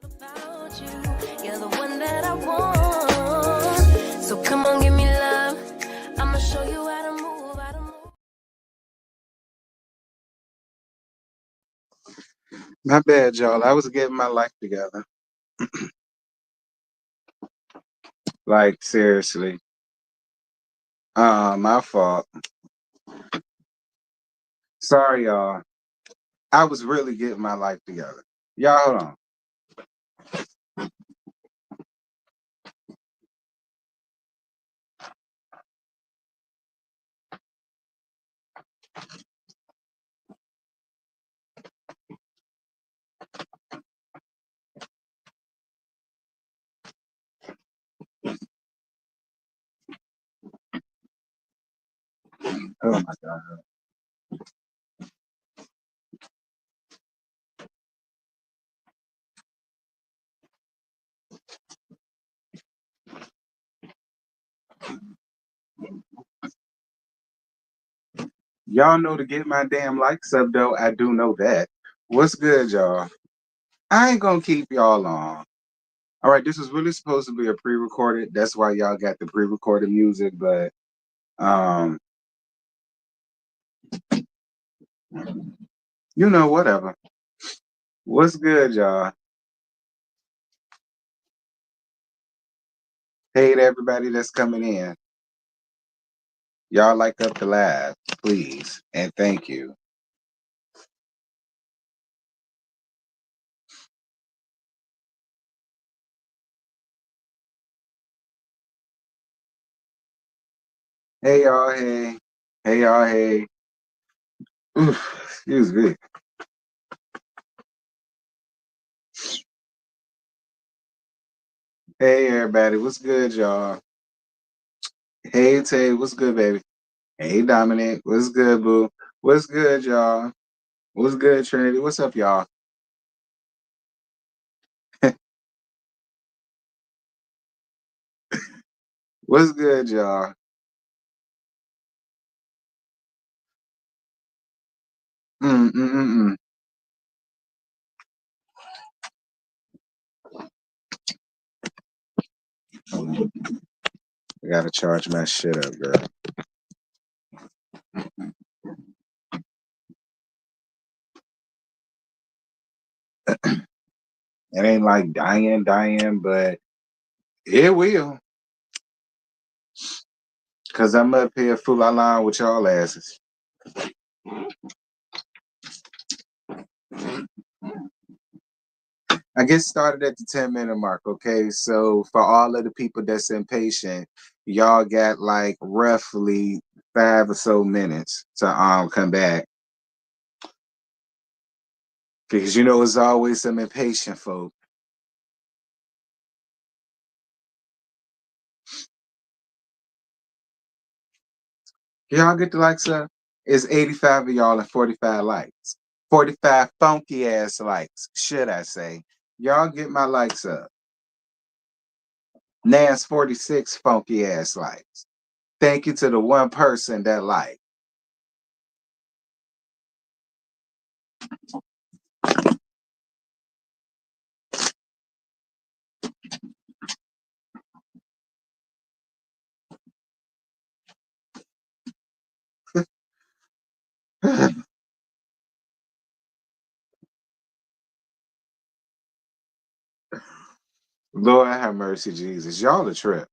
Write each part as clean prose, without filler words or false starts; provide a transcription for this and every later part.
About you, you're the one that I want. So come on, give me love. I'ma show you how to move, how to move. My bad, y'all. I was getting my life together. Like, seriously. My fault. Sorry, y'all. I was really getting my life together. Y'all, hold on. Oh, my God. Y'all know to get my damn likes up, though. I do know that. What's good, y'all? I ain't gonna keep y'all long. All right, this was really supposed to be a pre-recorded. That's why y'all got the pre-recorded music, but you know, whatever. What's good, y'all? Hey to everybody that's coming in. Y'all like up the live, please, and thank you. Hey y'all, hey. Hey y'all, hey. Oof, excuse me. Hey everybody, what's good, y'all? Hey Tay, what's good, baby? Hey Dominic, what's good, boo? What's good, y'all? What's good, Trinity? What's up, y'all? What's good, y'all? Mm-mm-mm-mm. I gotta charge my shit up, girl. It ain't like dying, but it will. Cause I'm up here full line with y'all asses. I get started at the 10-minute mark, okay? So for all of the people that's impatient, y'all got like roughly 5 or so minutes to come back. Because you know there's always some impatient folk. Y'all get the likes up? It's 85 of y'all and 45 likes. 45 funky ass likes, should I say. Y'all get my likes up. Nas 46 funky ass likes. Thank you to the one person that liked. Lord have mercy, Jesus. Y'all a trip.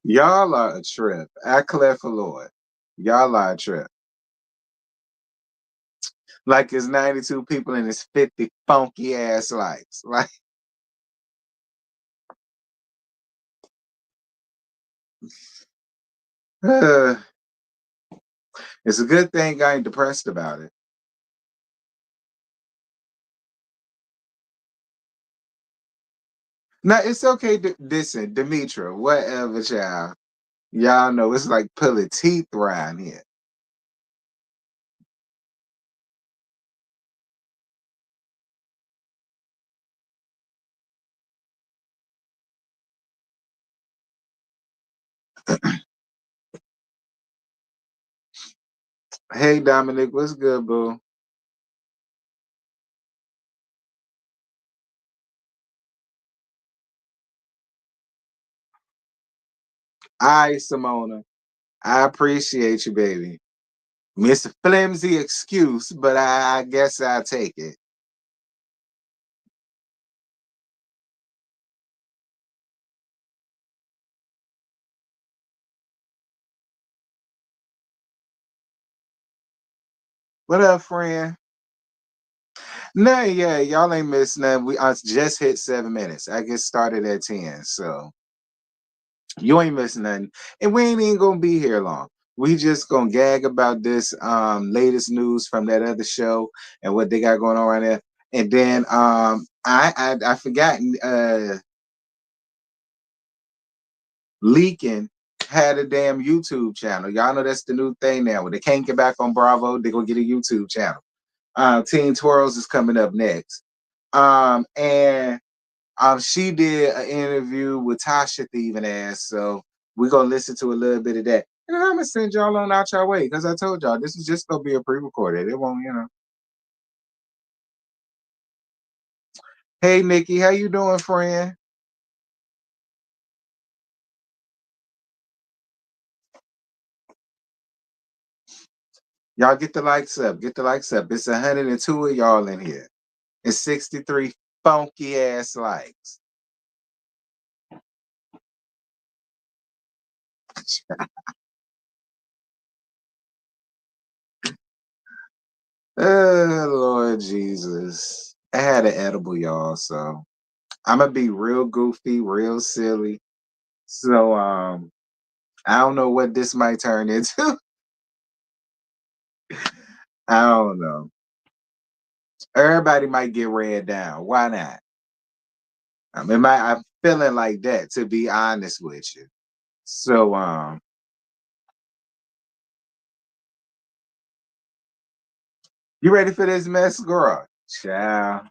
Y'all are a trip. I declare for Lord. Y'all are a trip. Like it's 92 people and it's 50 funky ass likes. Like it's a good thing I ain't depressed about it. No, it's okay. Listen, Demetra, whatever, child. Y'all know it's like pulling teeth around here. Hey, Dominic, what's good, boo? All right, Simona. I appreciate you, baby. Miss Flimsy excuse, but I guess I'll take it. What up, friend? No, yeah, y'all ain't missed nothing. I just hit 7 minutes. I get started at 10, so you ain't missing nothing. And we ain't even gonna be here long. We just gonna gag about this latest news from that other show and what they got going on right there. And then I forgot Leaking had a damn YouTube channel. Y'all know that's the new thing now. When they can't get back on Bravo, they gonna get a YouTube channel. Teen Twirls is coming up next. And she did an interview with Tasha Thieving ass. So we're gonna listen to a little bit of that. And I'm gonna send y'all on out your way because I told y'all this is just gonna be a pre-recorded. It won't, Hey Nikki, how you doing, friend? Y'all get the likes up. Get the likes up. It's 102 of y'all in here. It's 63 funky ass likes. Lord Jesus. I had an edible, y'all, so I'm gonna be real goofy, real silly. So I don't know what this might turn into. I don't know. Everybody might get read down. Why not? I'm feeling like that, to be honest with you. So you ready for this mess, girl? Child.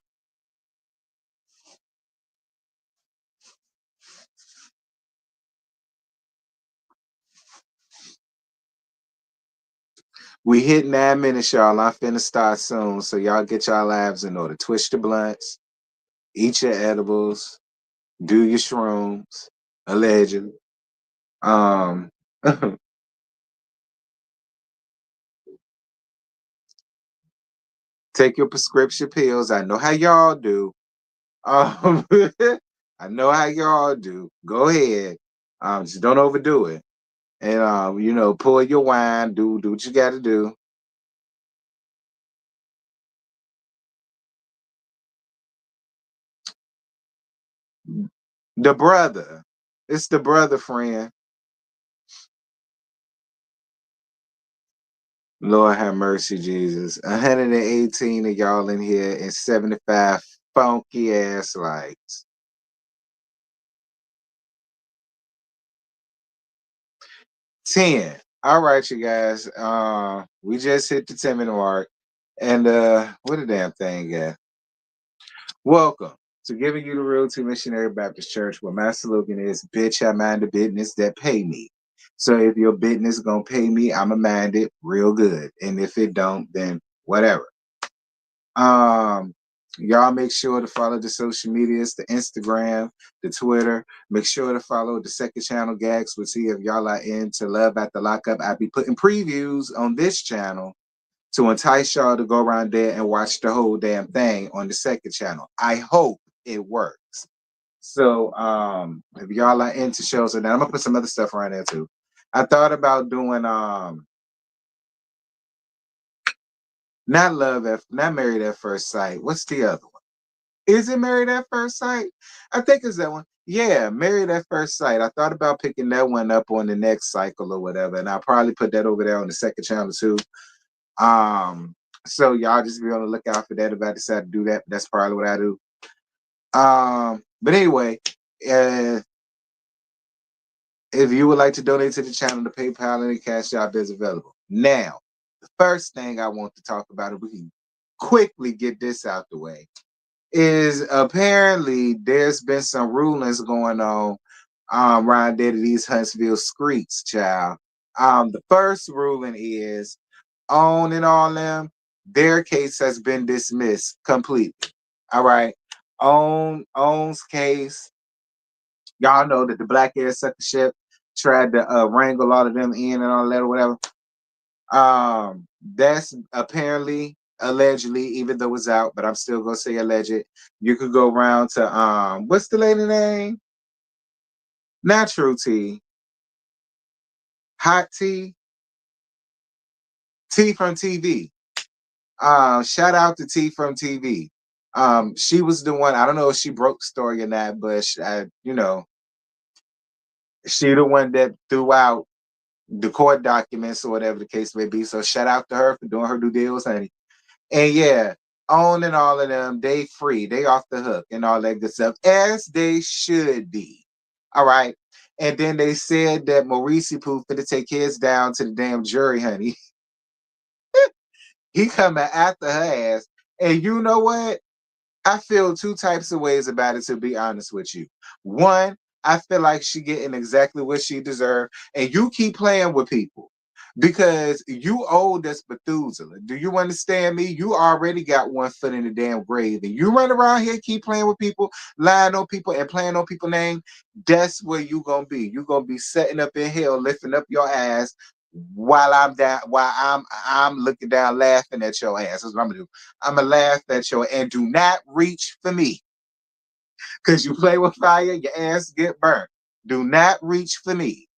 We hit 9 minutes, y'all. I'm finna start soon. So y'all get y'all lives in order. Twitch the blunts, eat your edibles, do your shrooms, allegedly. Um take your prescription pills. I know how y'all do. Um I know how y'all do. Go ahead. Just don't overdo it. And pour your wine, do what you gotta do. The brother. It's the brother, friend. Lord have mercy, Jesus. 118 of y'all in here and 75 funky ass likes. 10. All right, you guys. We just hit the 10-minute mark. And what a damn thing, guys. Welcome to giving you the real to Missionary Baptist Church, where my slogan is, bitch, I mind the business that pay me. So if your business gonna pay me, I'ma mind it real good. And if it don't, then whatever. Y'all make sure to follow the social medias, the Instagram, the Twitter. Make sure to follow the second channel, Gags. We'll see if y'all are into Love at the Lockup. I'll be putting previews on this channel to entice y'all to go around there and watch the whole damn thing on the second channel. I hope it works. So if y'all are into shows, and I'm gonna put some other stuff around there too. I thought about doing not Married at First Sight. What's the other one? Is it Married at First Sight? I think it's that one. Yeah, Married at First Sight. I thought about picking that one up on the next cycle or whatever, and I'll probably put that over there on the second channel too. So y'all just be on the lookout for that. If I decide to do that, that's probably what I do. But anyway, if you would like to donate to the channel, the PayPal and the Cash App is available. Now, the first thing I want to talk about, if we can quickly get this out the way, is apparently there's been some rulings going on around there to these Huntsville streets, child. The first ruling is OWN and all them, their case has been dismissed completely. All right. OWN's case, y'all know that the Black Air Sucker ship tried to wrangle all of them in and all that or whatever. That's apparently, allegedly, even though it's out, but I'm still gonna say alleged. You could go around to what's the lady name? Not True Tea. Hot Tea. Tea from TV. Shout out to T from TV. She was the one. I don't know if she broke the story or not, but she the one that threw out the court documents or whatever the case may be. So shout out to her for doing her due deals, honey. And yeah, OWN and all of them, they free, they off the hook and all that good stuff, as they should be. All right. And then they said that Maurice Pooh finna take his down to the damn jury, honey. He coming after her ass. And you know what? I feel two types of ways about it, to be honest with you. One, I feel like she getting exactly what she deserved, and you keep playing with people because you old as Methuselah. Do you understand me? You already got one foot in the damn grave, and you run around here, keep playing with people, lying on people, and playing on people's name. That's where you gonna be. You gonna be setting up in hell, lifting up your ass, while I'm down, while I'm looking down, laughing at your ass. That's what I'm gonna do. I'm gonna laugh at your, and do not reach for me, because you play with fire, your ass get burnt. Do not reach for me.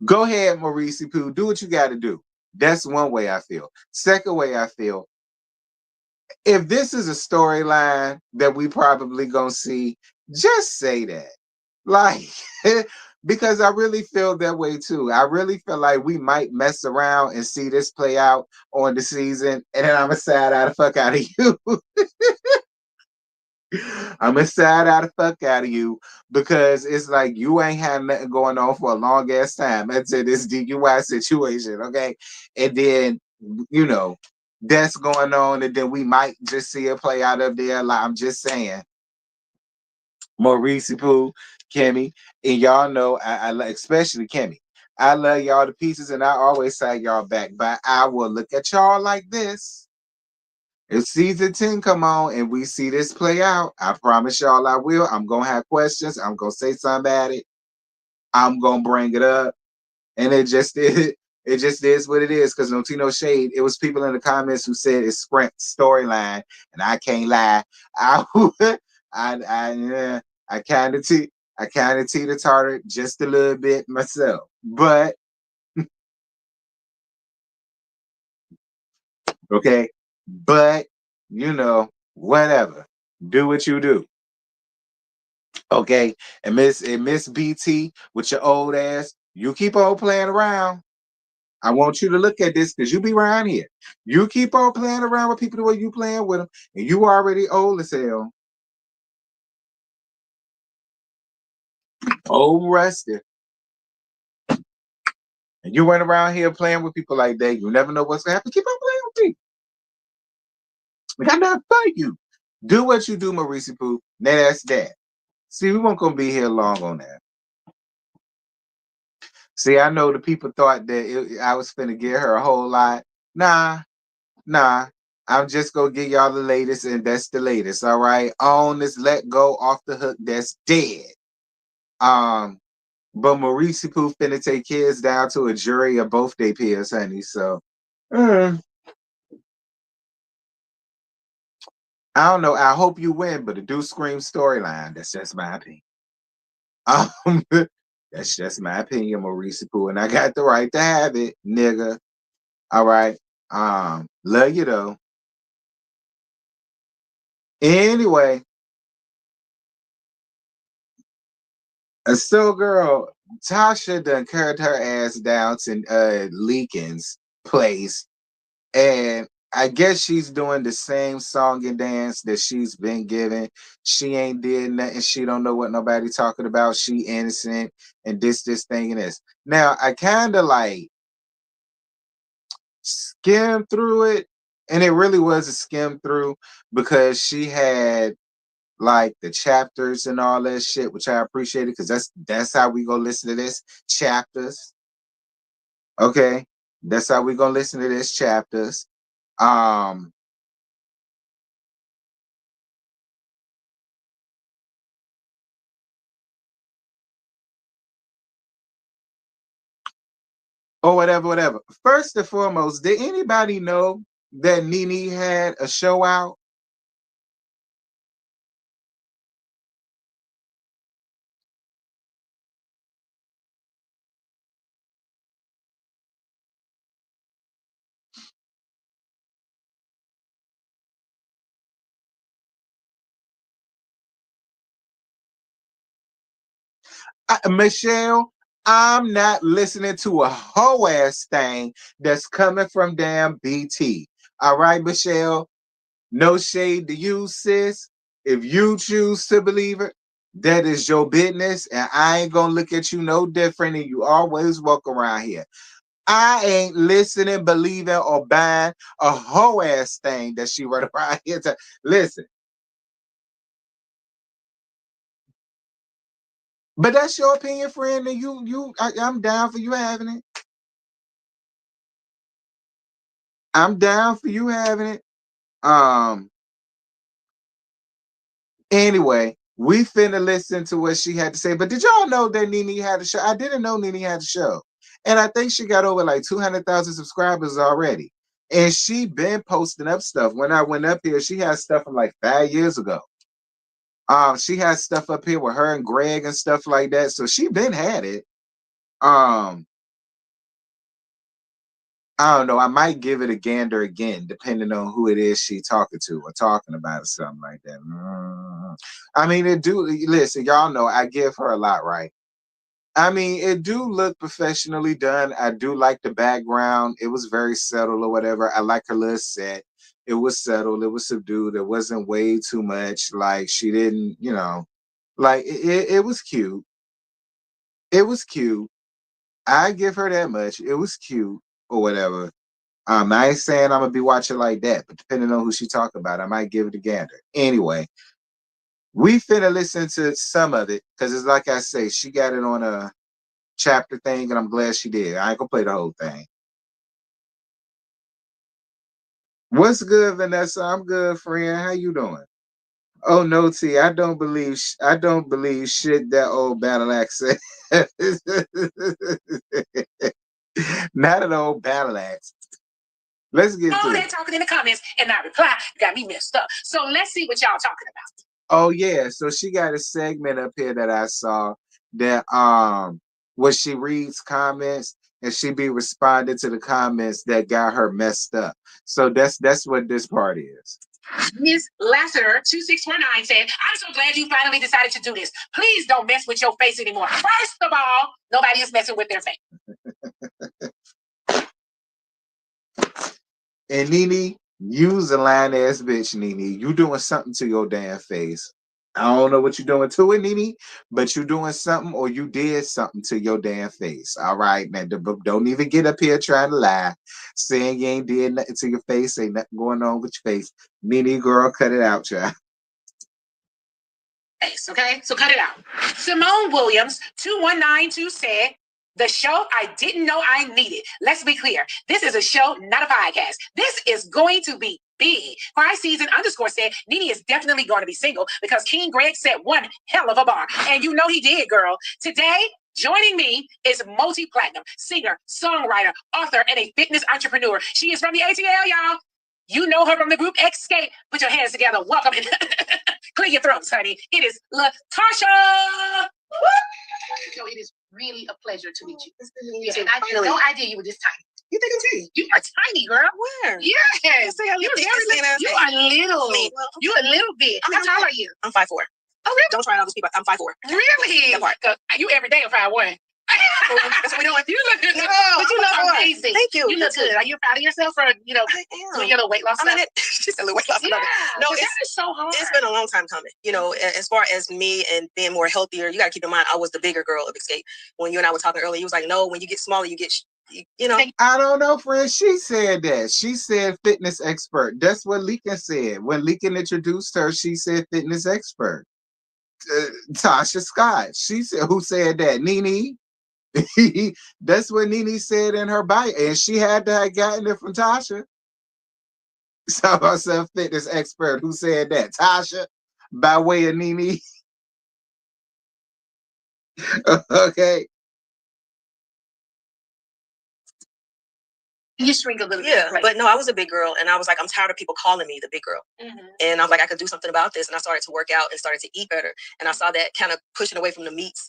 Go ahead, Maurice Pooh. Do what you got to do. That's one way I feel. Second way I feel, if this is a storyline that we probably gonna see, just say that. Like, because I really feel that way too. I really feel like we might mess around and see this play out on the season, and then I'm gonna side out the fuck out of you. I'm gonna side out the fuck out of you because it's like you ain't had nothing going on for a long ass time. That's this DUI situation, okay? And then that's going on, and then we might just see it play out up there. Like, I'm just saying, Maurice Pooh, Kimmy, and y'all know I especially Kimmy. I love y'all to pieces, and I always say y'all back, but I will look at y'all like this. If season 10 come on and we see this play out, I promise y'all I will. I'm gonna have questions. I'm gonna say something about it. I'm gonna bring it up. And it just is what it is, because no tea, no shade. It was people in the comments who said it's Sprint storyline, and I can't lie. I kind of teeter-totter just a little bit myself. But okay, but whatever. Do what you do. Okay, and Miss BT with your old ass, you keep on playing around. I want you to look at this, because you be around here. You keep on playing around with people the way you playing with them, and you already old as hell. Old rusty. And you went around here playing with people like that. You never know what's gonna happen. Keep on playing with people. We got nothing for you. Do what you do, Maurice Pooh. Now that's that. See, we won't gonna be here long on that. See, I know the people thought that I was finna get her a whole lot. Nah, nah. I'm just gonna give y'all the latest, and that's the latest. All right. On this let go off the hook, that's dead. But Maurice Pooh finna take kids down to a jury of both their peers, honey. So I don't know. I hope you win, but the Do Scream storyline, that's just my opinion. That's just my opinion, Maurice Pooh, and I got the right to have it, nigga. All right. Love you though. Anyway, so girl, Tasha done carried her ass down to Leakin's place, and I guess she's doing the same song and dance that she's been given. She ain't did nothing. She don't know what nobody talking about. She innocent and this thing and this. Now I kind of like skimmed through it, and it really was a skim through because she had like the chapters and all that shit, which I appreciated because that's how we gonna listen to this chapters. Okay, that's how we gonna listen to this chapters. Um, or whatever, whatever. First and foremost, did anybody know that Nene had a show out? Michelle, I'm not listening to a whole ass thing that's coming from damn BT. All right, Michelle. No shade to you, sis. If you choose to believe it, that is your business, and I ain't gonna look at you no different. And you always walk around here. I ain't listening, believing, or buying a whole ass thing that she wrote around here. To listen, but that's your opinion, friend, and I'm down for you having it. I'm down for you having it. Um, Anyway, we finna listen to what she had to say. But did y'all know that Nene had a show? I didn't know Nene had a show. And I think she got over like 200,000 subscribers already. And she been posting up stuff. When I went up here, she had stuff from like 5 years ago. She has stuff up here with her and Greg and stuff like that. So she been had it. Um, I don't know. I might give it a gander again, depending on who it is she talking to or talking about or something like that. I mean, it do. Listen, y'all know I give her a lot, right? I mean, it do look professionally done. I do like the background. It was very subtle or whatever. I like her little set. It was settled. It was subdued. It wasn't way too much. Like she didn't, like it was cute. It was cute. I give her that much. It was cute or whatever. I ain't saying I'm gonna be watching like that, but depending on who she talk about, I might give it a gander. Anyway, we finna listen to some of it because it's like I say, she got it on a chapter thing, and I'm glad she did. I ain't gonna play the whole thing. What's good, Vanessa? I'm good, friend. How you doing? Oh no, T. I don't believe shit that old battle axe said. Not an old battle axe. Let's get to it. Talking in the comments and I reply, got me messed up. So let's see what y'all talking about. Oh yeah, so she got a segment up here that I saw that where she reads comments and she be responding to the comments that got her messed up. So that's what this part is. Miss Lasseter 2649 said, I'm so glad you finally decided to do this. Please don't mess with your face anymore. First of all, nobody is messing with their face. And Nene, you's a lying ass bitch, Nene. You doing something to your damn face. I don't know what you're doing to it, Nene, but you're doing something or you did something to your damn face. All right, man. Don't even get up here trying to lie, saying you ain't did nothing to your face, ain't nothing going on with your face. Nene, girl, cut it out, child. Okay, so cut it out. Simone Williams, 2192 said, the show I didn't know I needed. Let's be clear. This is a show, not a podcast. This is going to be big. Season _ said, Nene is definitely going to be single because King Greg set one hell of a bar. And you know he did, girl. Today, joining me is multi-platinum singer, songwriter, author, and a fitness entrepreneur. She is from the ATL, y'all. You know her from the group Escape. Put your hands together. Welcome. Clear your throats, honey. It is LaTocha. So it is really a pleasure to meet you. And I had no idea you were this tiny. You think I'm tiny? You are tiny, girl. Where? Yes. You're very little. You are little. You a little bit. How tall are you? I'm 5'4". Oh, really? Don't try all those people. I'm 5'4". Really? You every day are 5'1". That's what we doing. You look good. No, but you look amazing. Thank you. You look good. Are you proud of yourself for, doing your little weight loss stuff? Just a little weight loss. Yeah. No, it's so hard. It's been a long time coming. As far as me and being more healthier, you got to keep in mind, I was the bigger girl of Escape. When you and I were talking earlier, you was like, no, when you get smaller, you get, I don't know, friend. She said that. She said fitness expert. That's what Leakin said. When Leakin introduced her, she said fitness expert. Tasha Scott. She said, who said that? Nene. That's what Nene said in her bio, and she had to have gotten it from Tasha. So herself fitness expert. Who said that? Tasha, by way of Nene. Okay. You shrink a little bit. Yeah, but no, I was a big girl, and I was like, I'm tired of people calling me the big girl. And I was like, I could do something about this, and I started to work out and started to eat better, and I saw that kind of pushing away from the meats,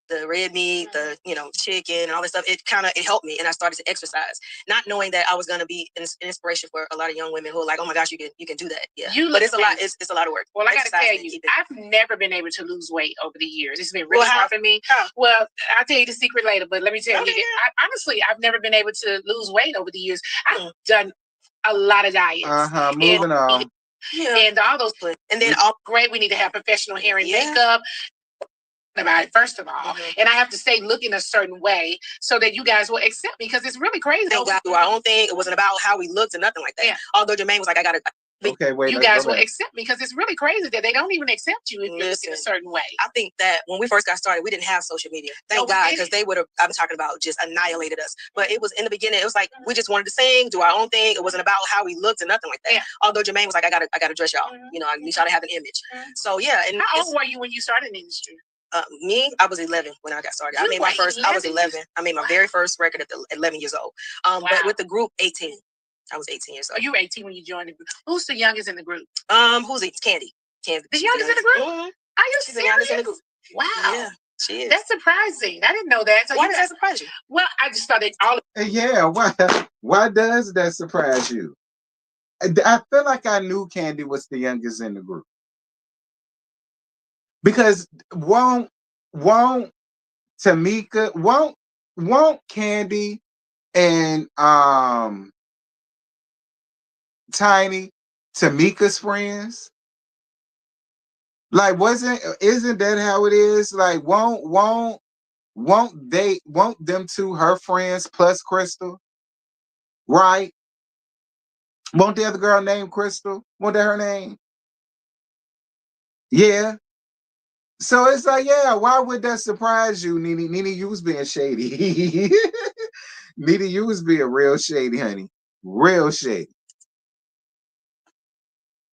the red meat, the chicken, and all this stuff. It helped me, and I started to exercise, not knowing that I was going to be an inspiration for a lot of young women who are like, oh my gosh, you can do that. Yeah, but it's a lot. It's a lot of work. Well, I got to tell you, I've never been able to lose weight over the years. It's been really hard for me. Well, I'll tell you the secret later, but let me tell you, honestly, I've never been able to lose weight over the years. I've done a lot of diets. Moving on. And all those things. And then great, we need to have professional hair and makeup. About it, first of all. And I have to stay looking a certain way so that you guys will accept me, because it's really crazy. We got to do our own thing. It wasn't about how we looked or nothing like that. Although Jermaine was like, I got to. Okay, wait. You guys will accept me, because it's really crazy that they don't even accept you if you're looking a certain way. I think that when we first got started, we didn't have social media. Thank God, because they would have, I'm talking about, just annihilated us. But it was in the beginning, it was like we just wanted to sing, do our own thing. It wasn't about how we looked or nothing like that. Although Jermaine was like, I gotta dress y'all. I need y'all to have an image. So yeah. And how old were you when you started in the industry? Me, I was 11 when I got started. I made my first. 11? I was 11. I made my very first record at 11 years old. But with the group, 18. I was 18 years old. Oh, you were 18 when you joined the group. Who's the youngest in the group? Who's it? Candy. The youngest in the group? Are you serious? Wow. Yeah, she is. That's surprising. I didn't know that. So why does that surprise you? Well, I just thought it all. Yeah, why does that surprise you? I feel like I knew Candy was the youngest in the group. Because won't Tamika, won't Candy and Tiny Tamika's friends? Like, isn't that how it is? Like, won't them two her friends plus Crystal? Right? Won't the other girl named Crystal? Won't that her name? Yeah. So it's like, yeah, why would that surprise you, Nene? Nene, you was being shady. Nene, you was being real shady, honey. Real shady.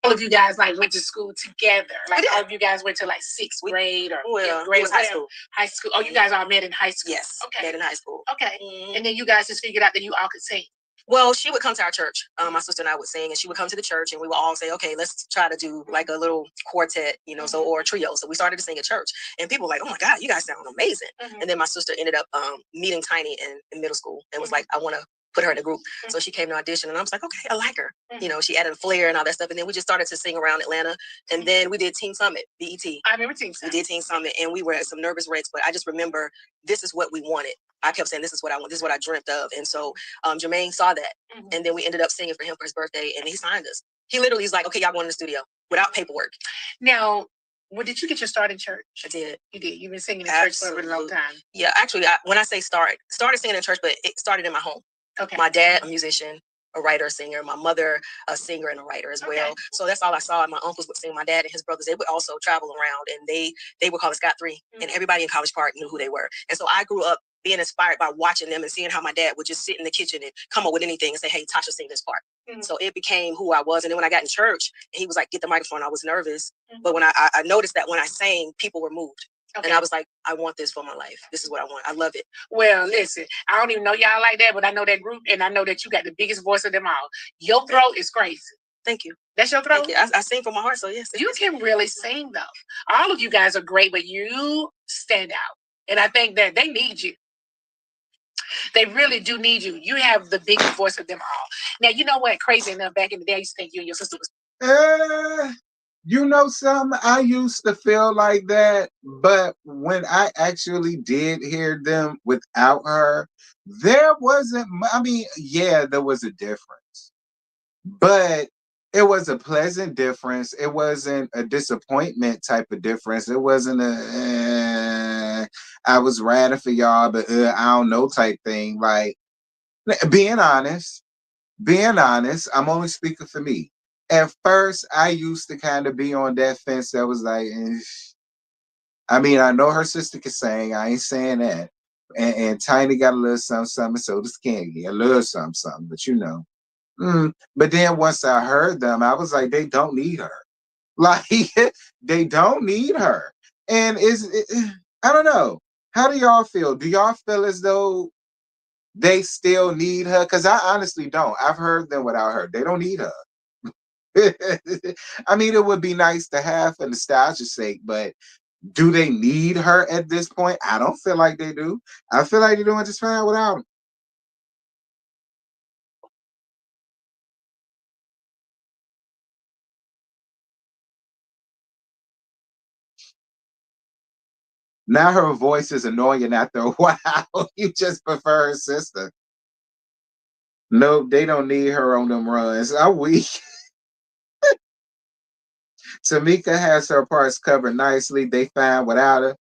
All of you guys went to school together. All of you guys went to 6th grade or 5th grade. High school. High school. Oh, you guys all met in high school. Yes. Okay. Met in high school. Okay. And then you guys just figured out that you all could sing. Well, she would come to our church. My sister and I would sing, and she would come to the church, and we would all say, okay, let's try to do a little quartet, or a trio. So we started to sing at church, and people were like, oh my God, you guys sound amazing. And then my sister ended up meeting Tiny in middle school and was like, I want to put her in a group. So she came to audition, and I was like, okay, I like her. She added a flair and all that stuff. And then we just started to sing around Atlanta. And then we did Teen Summit, BET. I remember Teen Summit. We did Teen Summit, and we were at some nervous wrecks, but I just remember this is what we wanted. I kept saying, this is what I want. This is what I dreamt of. And so Jermaine saw that. And then we ended up singing for him for his birthday, and he signed us. He literally is like, okay, y'all going in the studio without paperwork. Now, Well, did you get your start in church? I did. You did. You've been singing in church for a really long time. Yeah, actually, when I say started singing in church, but it started in my home. Okay. My dad, a musician, a writer, singer. My mother, a singer and a writer as well. So that's all I saw. My uncles would sing. My dad and his brothers, they would also travel around, and they would call it Scott 3, and everybody in College Park knew who they were. And so I grew up being inspired by watching them and seeing how my dad would just sit in the kitchen and come up with anything and say, "Hey, Tasha, sing this part." So it became who I was. And then when I got in church, and he was like, "Get the microphone," I was nervous. But when I noticed that when I sang, people were moved. Okay. And I was like, I want this for my life. This is what I want. I love it. Well, listen, I don't even know y'all like that, but I know that group, and I know that you got the biggest voice of them all. Your throat is crazy. Thank you. That's your throat? Thank you. I sing from my heart, so yes. You can really sing, though. All of you guys are great, but you stand out. And I think that they need you. They really do need you. You have the biggest voice of them all. Now, you know what? Crazy enough, back in the day, I used to think you and your sister was... You know something? I used to feel like that, but when I actually did hear them without her, there wasn't, I mean, yeah, there was a difference, but it was a pleasant difference. It wasn't a disappointment type of difference. It wasn't I was ratting for y'all, but I don't know type thing. Like, being honest, I'm only speaking for me. At first, I used to kind of be on that fence that was like, I mean, I know her sister can sing. I ain't saying that. And Tiny got a little something, so does Candy. A little something, but you know. But then once I heard them, I was like, they don't need her. Like, they don't need her. And I don't know. How do y'all feel? Do y'all feel as though they still need her? Because I honestly don't. I've heard them without her. They don't need her. I mean, it would be nice to have for nostalgia's sake, but do they need her at this point? I don't feel like they do. I feel like they're doing just fine without him. Now her voice is annoying after a while. You just prefer her sister. Nope, they don't need her on them runs. I'm weak. Tamika has her parts covered nicely. They fine without her.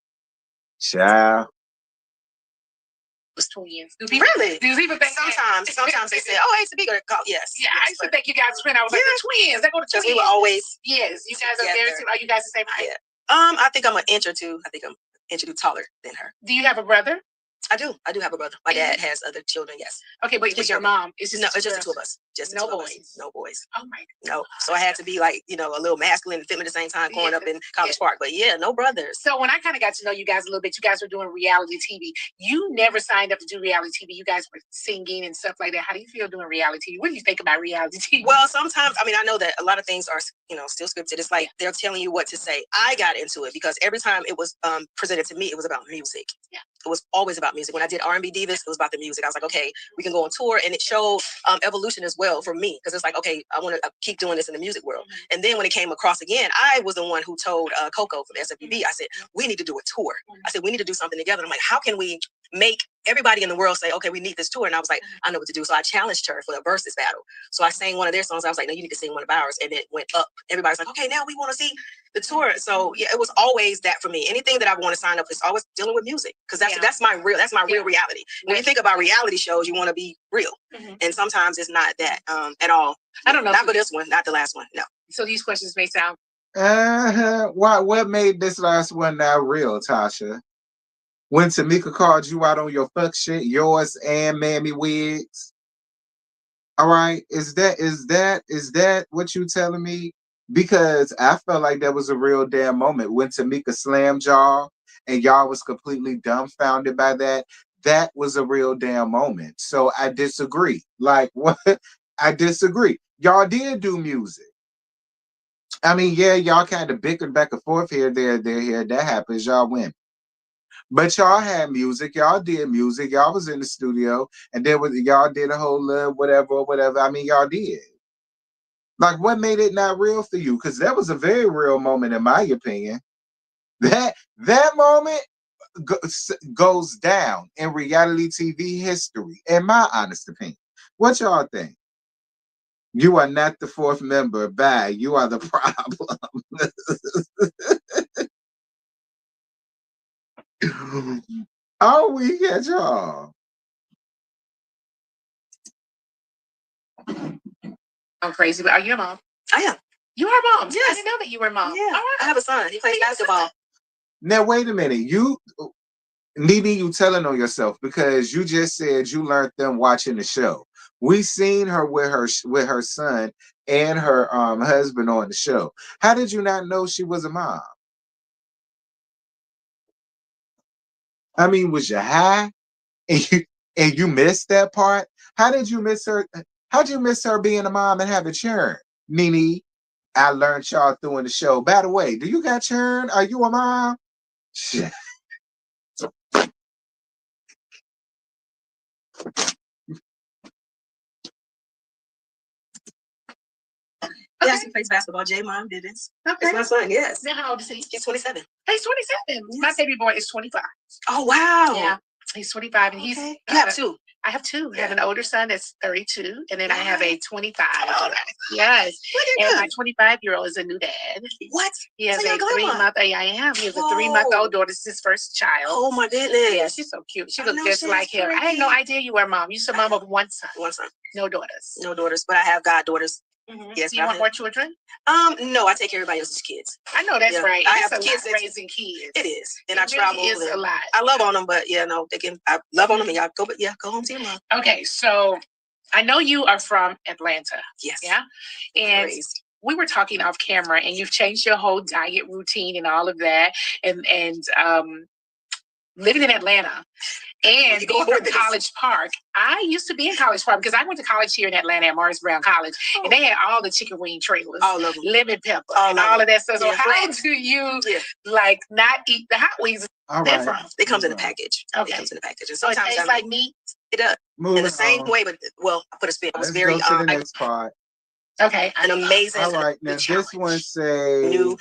Child. Was twins. Really? Do you even think sometimes they say, "Oh, I used to be good." Yes. Yeah, I used to think you guys were twins. I was like, the twins. They go to twins. We were always. Yes, you guys are very similar. Are you guys the same height? Yeah. I think I'm an inch or two. I think I'm an inch or two taller than her. Do you have a brother? I do have a brother. My dad has other children. Yes. Okay, but your mom is just it's just the two of us. Just no boys. No boys. Oh my God. No. So I had to be like, a little masculine and feminine at the same time growing up in College Park. But yeah, no brothers. So when I kind of got to know you guys a little bit, you guys were doing reality TV. You never signed up to do reality TV. You guys were singing and stuff like that. How do you feel doing reality TV? What do you think about reality TV? Well, sometimes, I know that a lot of things are, still scripted. It's like they're telling you what to say. I got into it because every time it was presented to me, it was about music. Yeah. It was always about music. When I did R&B Divas, it was about the music. I was like, okay, we can go on tour. And it showed evolution as well for me. Because it's like, okay, I want to keep doing this in the music world. Mm-hmm. And then when it came across again, I was the one who told Coco from SWB, I said, we need to do a tour. I said, we need to do something together. And I'm like, how can we make everybody in the world say, okay, we need this tour? And I was like, I know what to do. So I challenged her for the versus battle. So I sang one of their songs. I was like, no, you need to sing one of ours. And it went up. Everybody's like, okay, now we want to see the tour. So yeah, it was always that for me. Anything that I want to sign up is always dealing with music. Because that's my real reality. When you think about reality shows, you want to be real. Mm-hmm. And sometimes it's not that at all. I don't know. Not for this one, not the last one. No. So these questions may sound what made this last one now real, Tasha? When Tamika called you out on your fuck shit, yours and Mammy Wigs. All right, is that what you telling me? Because I felt like that was a real damn moment when Tamika slammed y'all and y'all was completely dumbfounded by that. That was a real damn moment. So I disagree. Like, what? I disagree. Y'all did do music. I mean, yeah, y'all kind of bickered back and forth here, there, here. That happens. Y'all win. But y'all had music. Y'all did music. Y'all was in the studio. And then y'all did a whole whatever. I mean, y'all did. Like, what made it not real for you? Because that was a very real moment, in my opinion. That moment goes down in reality TV history, in my honest opinion. What y'all think? You are not the fourth member. Bye. You are the problem. All week at y'all. I'm crazy, but are you a mom? I am. You are a mom. Yes. I didn't know that you were a mom. Yeah. All right. I have a son. He plays basketball. Now wait a minute. Nene, you telling on yourself because you just said you learned them watching the show. We seen her with her son and her husband on the show. How did you not know she was a mom? I mean, was you high and you missed that part? How did you miss her? How'd you miss her being a mom and having churn? Nene, I learned y'all through in the show. By the way, do you got churn? Are you a mom? Shit. Yes, he plays basketball. J Mom did this. Okay. It's my son, yes. Now, how old is he? He's 27. He's 27. Yes. My baby boy is 25. Oh, wow. Yeah. He's 25 and he's you have two. I have two. I have an older son that's 32 and then I have a 25. All right. Yes. And my 25-year-old is a new dad. What? He has So a 3-month. Yeah, I am. He has a 3-month-old daughter. This is his first child. Oh my goodness. Yeah, she's so cute. She looks just like him. I had no idea you were a mom. You're a mom of one son. One son. No daughters. No daughters, but I have goddaughters. Mm-hmm. Yes. Do you want more children? No, I take care of everybody else's kids. I know that's right. I have kids raising kids. It is, and it I travel. Is a lot. I love on them, but yeah, no, they can. I love on them, and y'all go, but yeah, go home to your mom. Okay, so I know you are from Atlanta. Yes. Yeah, and we were talking off camera, and you've changed your whole diet routine and all of that, and living in Atlanta. And being from College Park. I used to be in College Park because I went to college here in Atlanta at Maurice College, and they had all the chicken wing trailers, all of them, lemon pepper, and all of that stuff. So how do you like not eat the hot wings? They're from? They comes in a package. Okay, it comes in a package. And so it tastes like meat. It does. In the same way, but well, I put a spin. I was very go to the next part. Okay, an amazing. All right, now this one say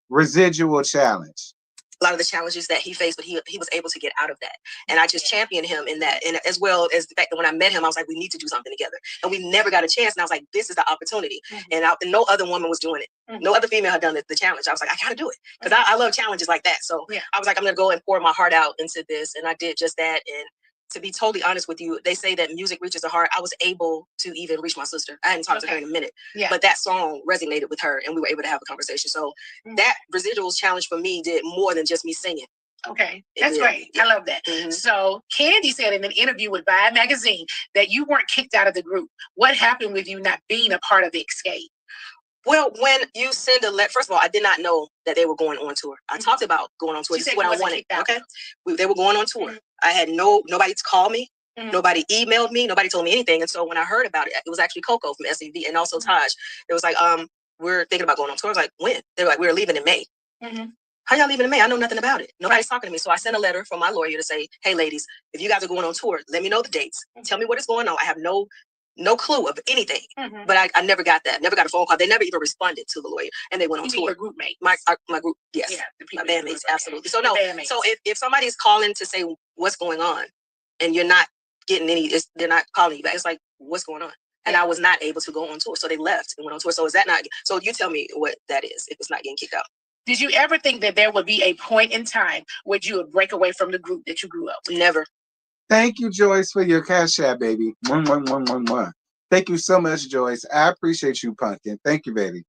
residual challenge. A lot of the challenges that he faced, but he was able to get out of that. And I just championed him in that. And as well as the fact that when I met him, I was like, we need to do something together. And we never got a chance. And I was like, this is the opportunity. And no other woman was doing it. No other female had done the challenge. I was like, I got to do it. Because I love challenges like that. So I was like, I'm going to go and pour my heart out into this. And I did just that. And to be totally honest with you, they say that music reaches the heart. I was able to even reach my sister. I hadn't talked to her in a minute, but that song resonated with her and we were able to have a conversation. So that residuals challenge for me did more than just me singing. Okay, that's great. I love that. So Candy said in an interview with Vibe magazine that you weren't kicked out of the group. What happened with you not being a part of the escape? Well, when you send a letter, first of all, I did not know that they were going on tour. I talked about going on tour. This is what I wanted. Okay. They were going on tour. I had nobody to call me. Nobody emailed me. Nobody told me anything. And so when I heard about it, it was actually Coco from SEV and also Taj. It was like, we're thinking about going on tour. I was like, when? They were like, we're leaving in May. How y'all leaving in May? I know nothing about it. Nobody's talking to me. So I sent a letter from my lawyer to say, hey, ladies, if you guys are going on tour, let me know the dates. Tell me what is going on. I have no clue of anything, but I never got that. Never got a phone call. They never even responded to the lawyer, and they went on tour. Your group mates, my group, yes, my bandmates, absolutely. So no, so if somebody's calling to say what's going on, and you're not getting any, they're not calling you back. It's like what's going on, and I was not able to go on tour, so they left and went on tour. So is that not? So you tell me what that is if it's not getting kicked out. Did you ever think that there would be a point in time where you would break away from the group that you grew up with? Never. Thank you, Joyce, for your cash app, baby. Thank you so much, Joyce. I appreciate you, Pumpkin. Thank you, baby.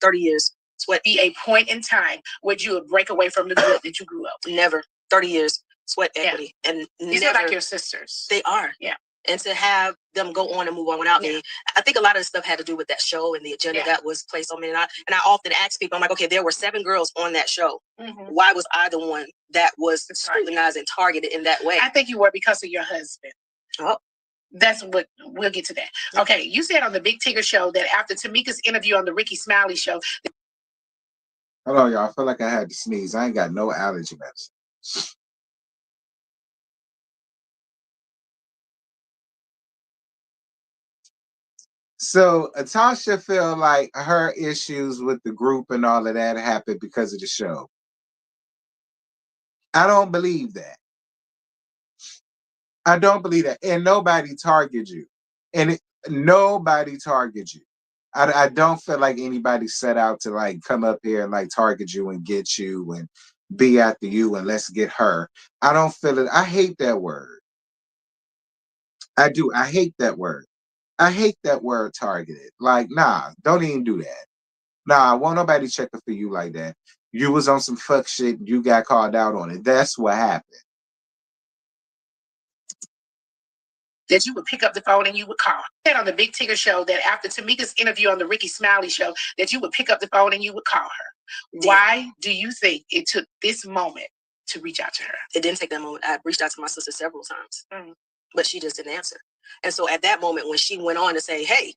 30 years. Sweat. Be a point in time where you would break away from the group that you grew up with? Never. 30 years. Sweat equity. And these are like your sisters. They are. Yeah. And to have them go on and move on without me, I think a lot of the stuff had to do with that show and the agenda that was placed on me. And I often ask people, I'm like, okay, there were 7 girls on that show. Why was I the one that was scrutinized and targeted in that way? I think you were because of your husband. Oh. That's what we'll get to that. Okay, you said on the Big Tigger show that after Tamika's interview on the Ricky Smiley show. Hold on, y'all. I feel like I had to sneeze. I ain't got no allergy medicine. So Tasha feel like her issues with the group and all of that happened because of the show. I don't believe that. I don't believe that. And nobody targeted you. And nobody targeted you. I don't feel like anybody set out to like come up here and like target you and get you and be after you and let's get her. I don't feel it. I hate that word. I do. I hate that word. I hate that word targeted. Like, nah, don't even do that. Nah, won't nobody checking for you like that. You was on some fuck shit. You got called out on it. That's what happened. That you would pick up the phone and you would call. And on the Big Tigger show that after Tamika's interview on the Ricky Smiley show, that you would pick up the phone and you would call her. Why do you think it took this moment to reach out to her? It didn't take that moment. I reached out to my sister several times, but she just didn't answer. And so at that moment, when she went on to say, hey,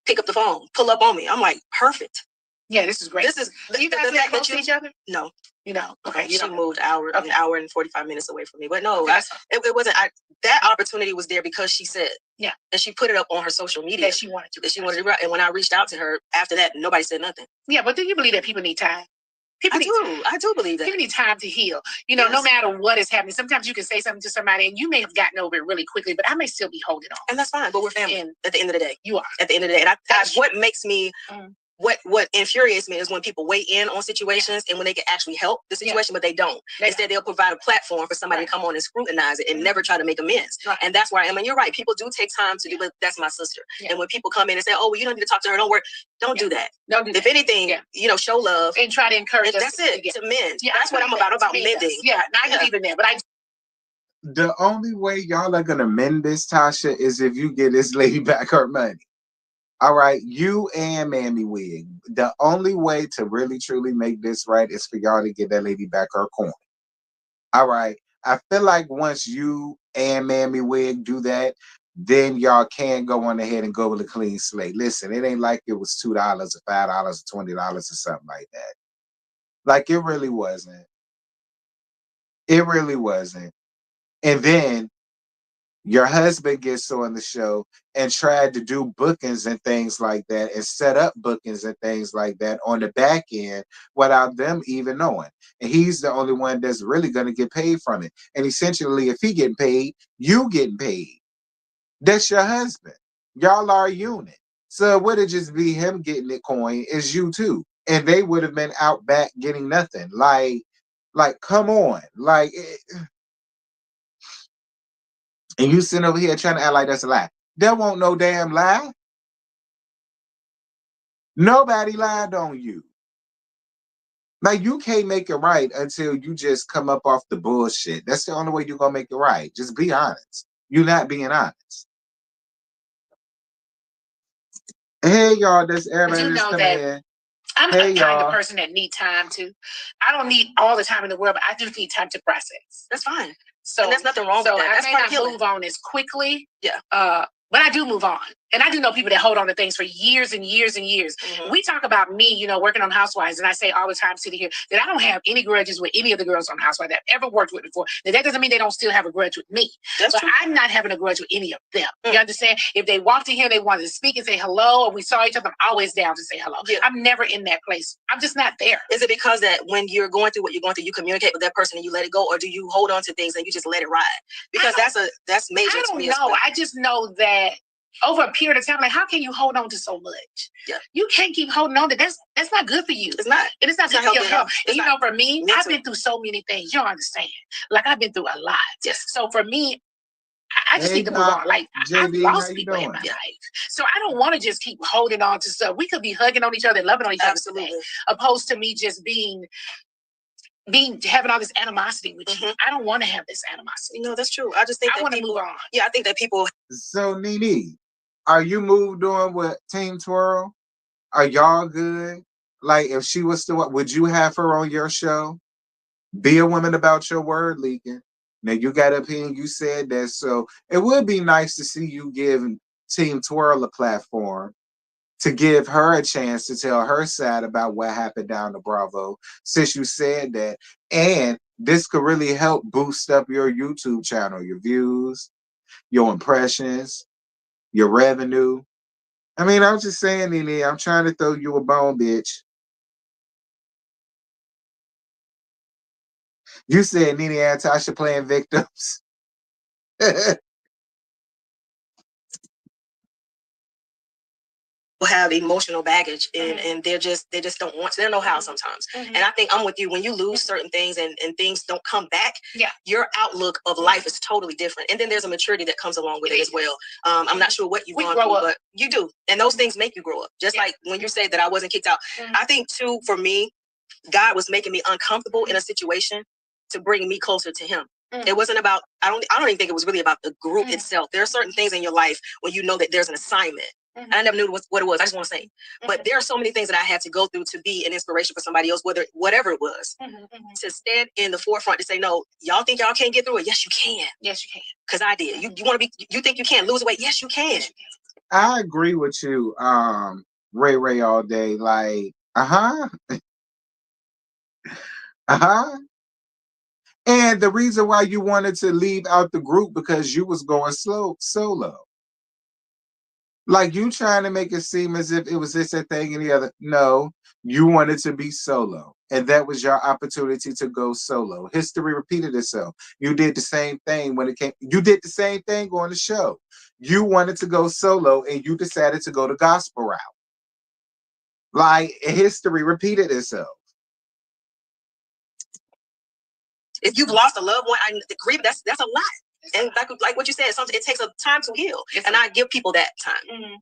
pick up the phone, pull up on me, I'm like, perfect. Yeah, this is great. This is you guys live close to each other? No. You know, okay. She moved an hour and 45 minutes away from me. But no, it wasn't. That opportunity was there because she said, yeah, and she put it up on her social media that she wanted to. That she wanted to. And when I reached out to her after that, nobody said nothing. Yeah, but do you believe that people need time? I do believe that. People need time to heal. You know, no matter what is happening. Sometimes you can say something to somebody and you may have gotten over it really quickly, but I may still be holding on. And that's fine. But we're family at the end of the day. You are. At the end of the day. And what makes me what infuriates me is when people weigh in on situations and when they can actually help the situation, but they don't. Instead, they'll provide a platform for somebody to come on and scrutinize it and never try to make amends. And that's where I am. And you're right. People do take time to do, but that's my sister. And when people come in and say, oh, well, you don't need to talk to her. Don't worry. Don't do that. Don't do that. If anything, you know, show love. And try to encourage us. That's it. To mend. Yeah, that's what I'm about mending. Yeah, not even there, but the only way y'all are going to mend this, Tasha, is if you get this lady back her money. All right, you and Mammy Wig. The only way to really truly make this right is for y'all to get that lady back her coin. All right, I feel like once you and Mammy Wig do that, then y'all can go on ahead and go with a clean slate. Listen, it ain't like it was $2 or $5 or $20 or something like that. Like it really wasn't. It really wasn't. And then your husband gets on the show and tried to do bookings and things like that and set up bookings and things like that on the back end without them even knowing. And he's the only one that's really going to get paid from it. And essentially, if he getting paid, you getting paid. That's your husband. Y'all are a unit. So it would it just be him getting the coin is you too. And they would have been out back getting nothing. Like come on. Like and you sitting over here trying to act like that's a lie. There won't no damn lie. Nobody lied on you. Like, you can't make it right until you just come up off the bullshit. That's the only way you're going to make it right. Just be honest. You're not being honest. Hey, y'all. That's everybody that's coming in. I'm the kind of person that need time to. I don't need all the time in the world, but I do need time to process. That's fine. So and there's nothing wrong with that. I That's may not move on as quickly. Yeah. But I do move on. And I do know people that hold on to things for years and years and years. Mm-hmm. We talk about me, you know, working on Housewives, and I say all the time sitting here that I don't have any grudges with any of the girls on Housewives that I've ever worked with before. Now, that doesn't mean they don't still have a grudge with me. But I'm not having a grudge with any of them. Mm-hmm. You understand? If they walked in here, they wanted to speak and say hello, or we saw each other, I'm always down to say hello. Yeah. I'm never in that place. I'm just not there. Is it because that when you're going through what you're going through, you communicate with that person and you let it go, or do you hold on to things and you just let it ride? Because that's major. I don't know. I just know that over a period of time, like, how can you hold on to so much? Yeah. You can't keep holding on to that's not good for you. It's not. And it's not good for your health. And you know, for me, I've been through so many things. You don't understand. Like, I've been through a lot. Yes. So for me, I just need to move on. Like, I've lost people in my life. So I don't want to just keep holding on to stuff. We could be hugging on each other and loving on each other today, opposed to me just having all this animosity with you. I don't want to have this animosity. No, that's true. I just think I want to move on. Yeah, I think that people. So, Nene, are you moved on with Team Twirl? Are y'all good? Like, if she was still, would you have her on your show? Be a woman about your word leaking. Now, you got up here and you said that, so it would be nice to see you give Team Twirl a platform to give her a chance to tell her side about what happened down to Bravo, since you said that. And this could really help boost up your YouTube channel, your views, your impressions, your revenue. I mean, I'm just saying, Nene, I'm trying to throw you a bone, bitch. You said Nene and Tasha playing victims. have emotional baggage and they just don't want to. They don't know how sometimes. And I think I'm with you. When you lose certain things and things don't come back, your outlook of life is totally different. And then there's a maturity that comes along with it as well. I'm not sure what you've gone through, but you do. And those things make you grow up. Just like when you say that I wasn't kicked out. I think too, for me, God was making me uncomfortable in a situation to bring me closer to him. It wasn't about, I don't even think it was really about the group itself. There are certain things in your life when you know that there's an assignment. I never knew what it was. I just want to say, but there are so many things that I had to go through to be an inspiration for somebody else, whatever it was, to stand in the forefront to say, no, y'all think y'all can't get through it? Yes, you can. Yes, you can. Because I did. You want to be, you think you can't lose weight? Yes, you can. I agree with you, Ray all day. Like, And the reason why you wanted to leave out the group because you was going solo. Like, you trying to make it seem as if it was this, that thing, and the other. No, you wanted to be solo. And that was your opportunity to go solo. History repeated itself. You did the same thing when it came. You did the same thing on the show. You wanted to go solo and you decided to go the gospel route. Like, history repeated itself. If you've lost a loved one, the grief, that's a lot. And like what you said, it takes a time to heal. And I give people that time.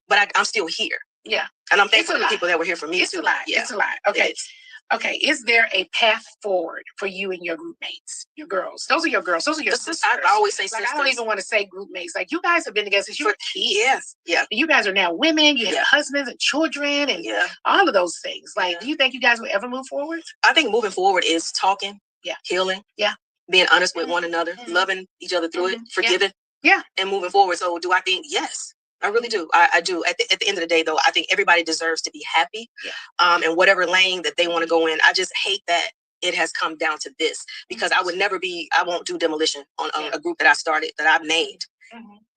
But I'm still here. Yeah. And I'm thankful for the people that were here for me. It's too. It's a lot. Okay. Okay. Is there a path forward for you and your group mates? Your girls. Those are your girls. Those are your sisters. I always say sisters. I don't even want to say group mates. Like, you guys have been together since you were kids. Yes. Yeah. You guys are now women. You have husbands and children and all of those things. Like, do you think you guys will ever move forward? I think moving forward is talking. Yeah. Healing. Yeah. Being honest with one another, loving each other through it, forgiving, and moving forward. So do I think? Yes, I really do. I do. At the end of the day, though, I think everybody deserves to be happy, and whatever lane that they want to go in. I just hate that it has come down to this because I won't do demolition on a group that I started, that I've made.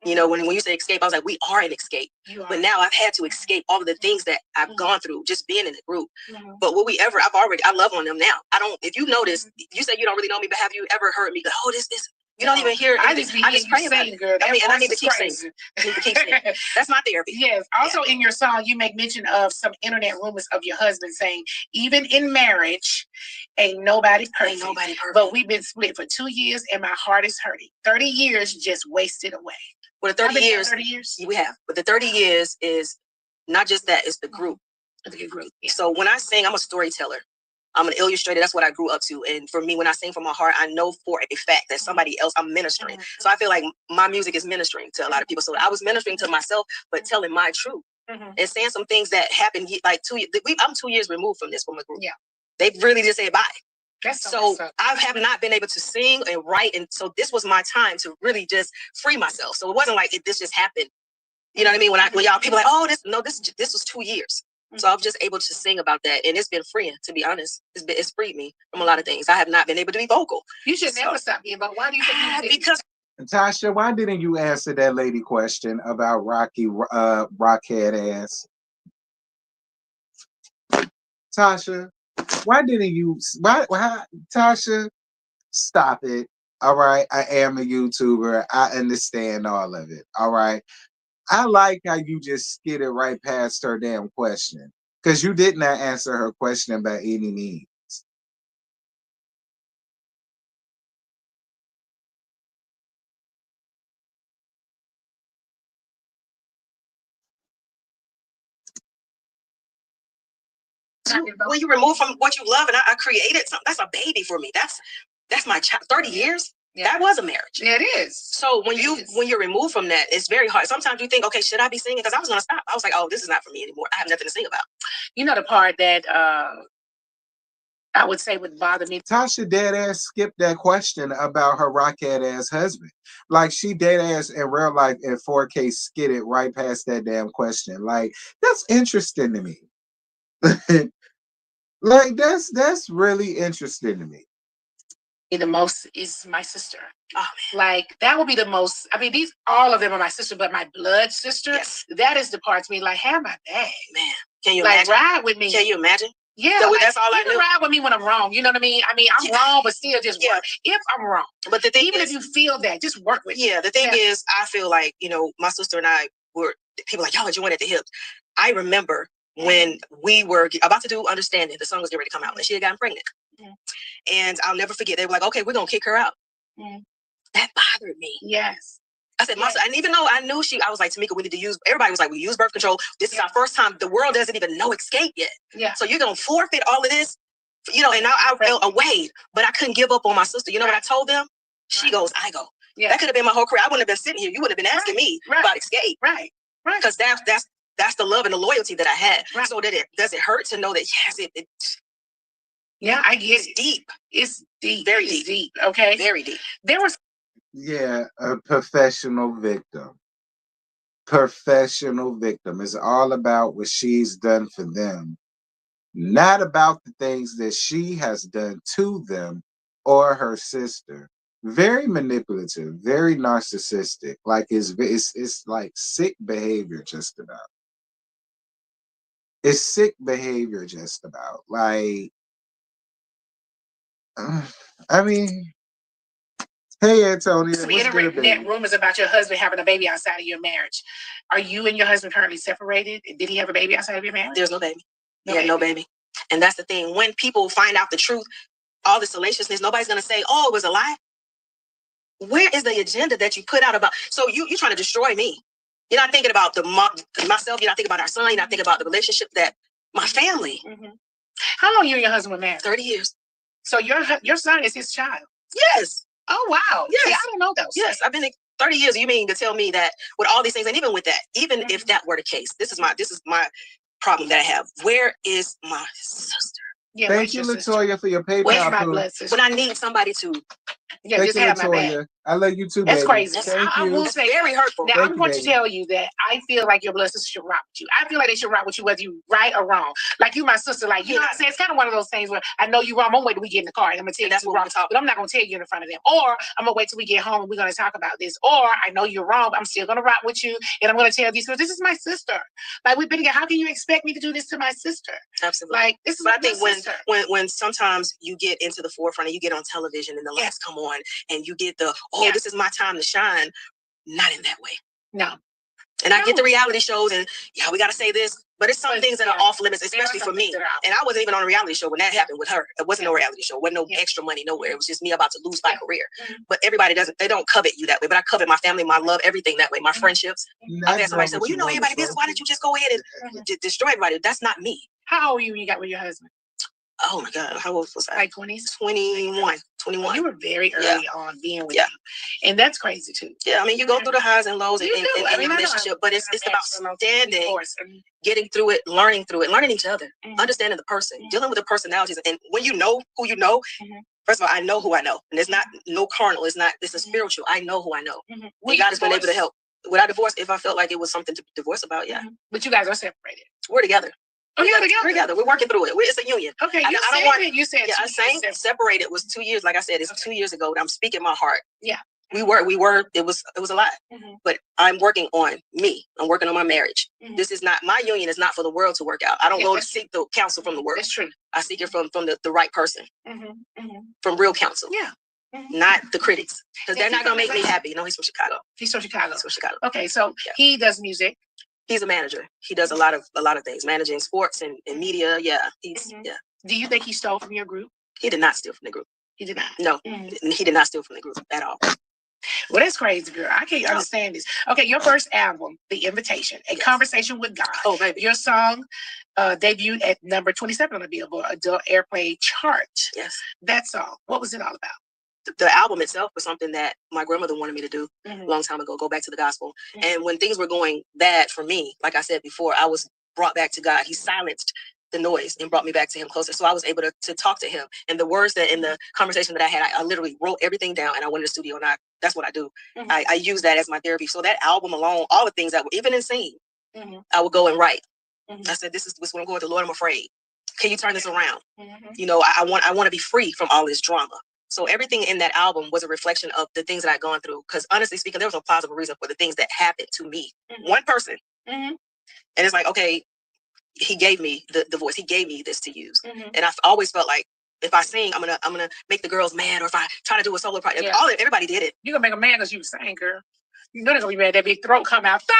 You know, when you say escape, I was like, we are an escape. But now I've had to escape all of the things that I've gone through just being in the group. But I love on them now. If you notice, you say you don't really know me, but have you ever heard me go, oh, this, you don't even hear it. I just pray about it. Girl, and I need to keep singing. That's my therapy. Yes. Also in your song, you make mention of some internet rumors of your husband saying, even in marriage, ain't nobody perfect. But we've been split for 2 years and my heart is hurting. 30 years just wasted away. Well, the 30 years we have. But the 30 years is not just that, it's the group. The group. So when I sing, I'm a storyteller. I'm an illustrator. That's what I grew up to. And for me, when I sing from my heart, I know for a fact that somebody else, I'm ministering. So I feel like my music is ministering to a lot of people. So I was ministering to myself, but telling my truth and saying some things that happened like 2 years. I'm 2 years removed from a group. Yeah. They really just said bye. So I have not been able to sing and write. And so this was my time to really just free myself. So it wasn't like this just happened. You know what I mean? When y'all people are like, oh, this was 2 years. So I'm just able to sing about that. And it's been freeing, to be honest. It's freed me from a lot of things. I have not been able to be vocal. You should never stop being vocal. Why do you think you did? Because Tasha, why didn't you answer that lady question about Rockhead ass? Tasha, why didn't you? Why, Tasha, stop it. All right, I am a YouTuber. I understand all of it. All right. I like how you just skidded right past her damn question because you did not answer her question by any means. When you remove from what you love, and I created something, that's a baby for me. That's my child. 30 years. That was a marriage. Yeah, it is. So when you're removed from that, it's very hard. Sometimes you think, okay, should I be singing? Because I was gonna stop. I was like, oh, this is not for me anymore. I have nothing to sing about. You know the part that I would say would bother me. Tasha dead ass skipped that question about her rockhead ass husband. Like, she dead ass in real life in Courtcase skidded right past that damn question. Like, that's interesting to me. Like, that's really interesting to me. The most is my sister. Oh, like, that would be the most. I mean, all of them are my sister, but my blood sister, that is the part to me. Like, have my bag, man. Can you imagine? Ride with me? Can you imagine? Yeah, so that's all I do. Ride with me when I'm wrong. You know what I mean? I'm wrong, but still just work. If I'm wrong, but the thing even if you feel that, just work with me. Yeah, the thing is, I feel like, my sister and I were people like, y'all are joined at the hip. I remember when we were about to do Understanding, the song was getting ready to come out, and she had gotten pregnant. And I'll never forget, they were like, okay, we're going to kick her out. That bothered me. Yes. I said, Masa, and even though I knew I was like, Tamika, we need to use, everybody was like, we use birth control. This is our first time. The world doesn't even know escape yet. Yeah. So you're going to forfeit all of this, you know, and now I felt away, but I couldn't give up on my sister. You know what I told them? She goes, I go. Yeah. That could have been my whole career. I wouldn't have been sitting here. You would have been asking me about escape. Right. Because that's the love and the loyalty that I had. So does it hurt to know that, yes, yeah, I get it. Deep. It's deep. Very deep. Okay. Very deep. There was. Yeah, a professional victim. Professional victim. It's all about what she's done for them, not about the things that she has done to them or her sister. Very manipulative, very narcissistic. Like it's like sick behavior just about. It's sick behavior just about. Like, I mean, hey, Antonia. To reiterate, that rumors about your husband having a baby outside of your marriage. Are you and your husband currently separated? Did he have a baby outside of your marriage? There's no baby. No baby. And that's the thing. When people find out the truth, all this salaciousness, nobody's going to say, oh, it was a lie. Where is the agenda that you put out about? So you're trying to destroy me. You're not thinking about myself. You're not thinking about our son. You're not thinking about the relationship that my family. How long you and your husband were married? 30 years. So your son is his child? Yes. Oh, wow. Yes. See, I don't know those. Yes. I've been 30 years. You mean to tell me that with all these things, and even with that, even if that were the case, this is my problem that I have. Where is my sister? Yeah, thank you, LaTocha, for your PayPal. When I need somebody to. Yeah, just have my back. I love you too, That's baby. crazy. Thank I you. will say, very hurtful. Now, I'm going to tell you that I feel like your blood sister should rock with you. I feel like they should rock with you, whether you right or wrong. Like you, my sister, like, you know what I'm saying? It's kind of one of those things where I know you're wrong. I'm going to wait till we get in the car and I'm going to tell you that's what we're talking, but I'm not going to tell you in front of them. Or I'm going to wait till we get home and we're going to talk about this. Or I know you're wrong, but I'm still going to rock with you. And I'm going to tell these because this is my sister. Like, we've been together. How can you expect me to do this to my sister? Absolutely. Like, this is but I think when sometimes you get into the forefront and you get on television and the lights come on and you get the, this is my time to shine. Not in that way. No. And I get the reality shows and we got to say this, but it's some things that are off limits, especially for me. And I wasn't even on a reality show when that happened with her. It wasn't no reality show. It wasn't no extra money nowhere. It was just me about to lose my career. But everybody they don't covet you that way. But I covet my family, my love, everything that way. My friendships. I've had somebody say, well, you know everybody business. Why didn't you just go ahead and destroy everybody? That's not me. How old were you when you got with your husband? Oh my God. How old was I? Like 20s? 21. You were very early on being with you. And that's crazy too. Yeah, I mean, you go through the highs and lows in your relationship, but it's about standing, getting through it, learning each other, understanding the person, dealing with the personalities. And when you know who you know, first of all, I know who I know. And it's not no carnal, it's a spiritual. I know who I know. And God has been able to help. Would I divorce if I felt like it was something to divorce about? Yeah. But you guys are separated. We're together. Oh, yeah, we're together. We're working through it. It's a union. Okay, you said I'm saying separated was 2 years. Like I said, it's 2 years ago. And I'm speaking my heart. Yeah. We were. It was a lot. But I'm working on me. I'm working on my marriage. This is not my union. Is not for the world to work out. I don't go to seek the counsel from the world. That's true. I seek it from the right person. From real counsel. Yeah. Not the critics, because they're not gonna make me happy. You know, he's from Chicago. He's from Chicago. Okay, so he does music. He's a manager. He does a lot of things, managing sports and media. Yeah, Do you think he stole from your group? He did not steal from the group. He did not. No, he did not steal from the group at all. Well, that's crazy, girl. I can't understand this. Okay, your first album, The Invitation, A Conversation with God. Oh, baby. Your song debuted at number 27 on the Billboard Adult Airplay chart. Yes. That song, what was it all about? The album itself was something that my grandmother wanted me to do a long time ago, go back to the gospel. And when things were going bad for me, like I said before, I was brought back to God. He silenced the noise and brought me back to him closer. So I was able to talk to him. And the words that in the conversation that I had, I literally wrote everything down and I went to the studio and that's what I do. I use that as my therapy. So that album alone, all the things that were even insane, I would go and write. I said, this is what I'm going to the Lord, I'm afraid. Can you turn this around? You know, I want to be free from all this drama. So everything in that album was a reflection of the things that I'd gone through. Because honestly speaking, there was no plausible reason for the things that happened to me. One person. And it's like, okay, he gave me the voice. He gave me this to use. And I've always felt like if I sing, I'm gonna make the girls mad. Or if I try to do a solo project, everybody did it. You're gonna make them mad because you sang, girl. You know they're gonna be mad. That big throat come out. Oh,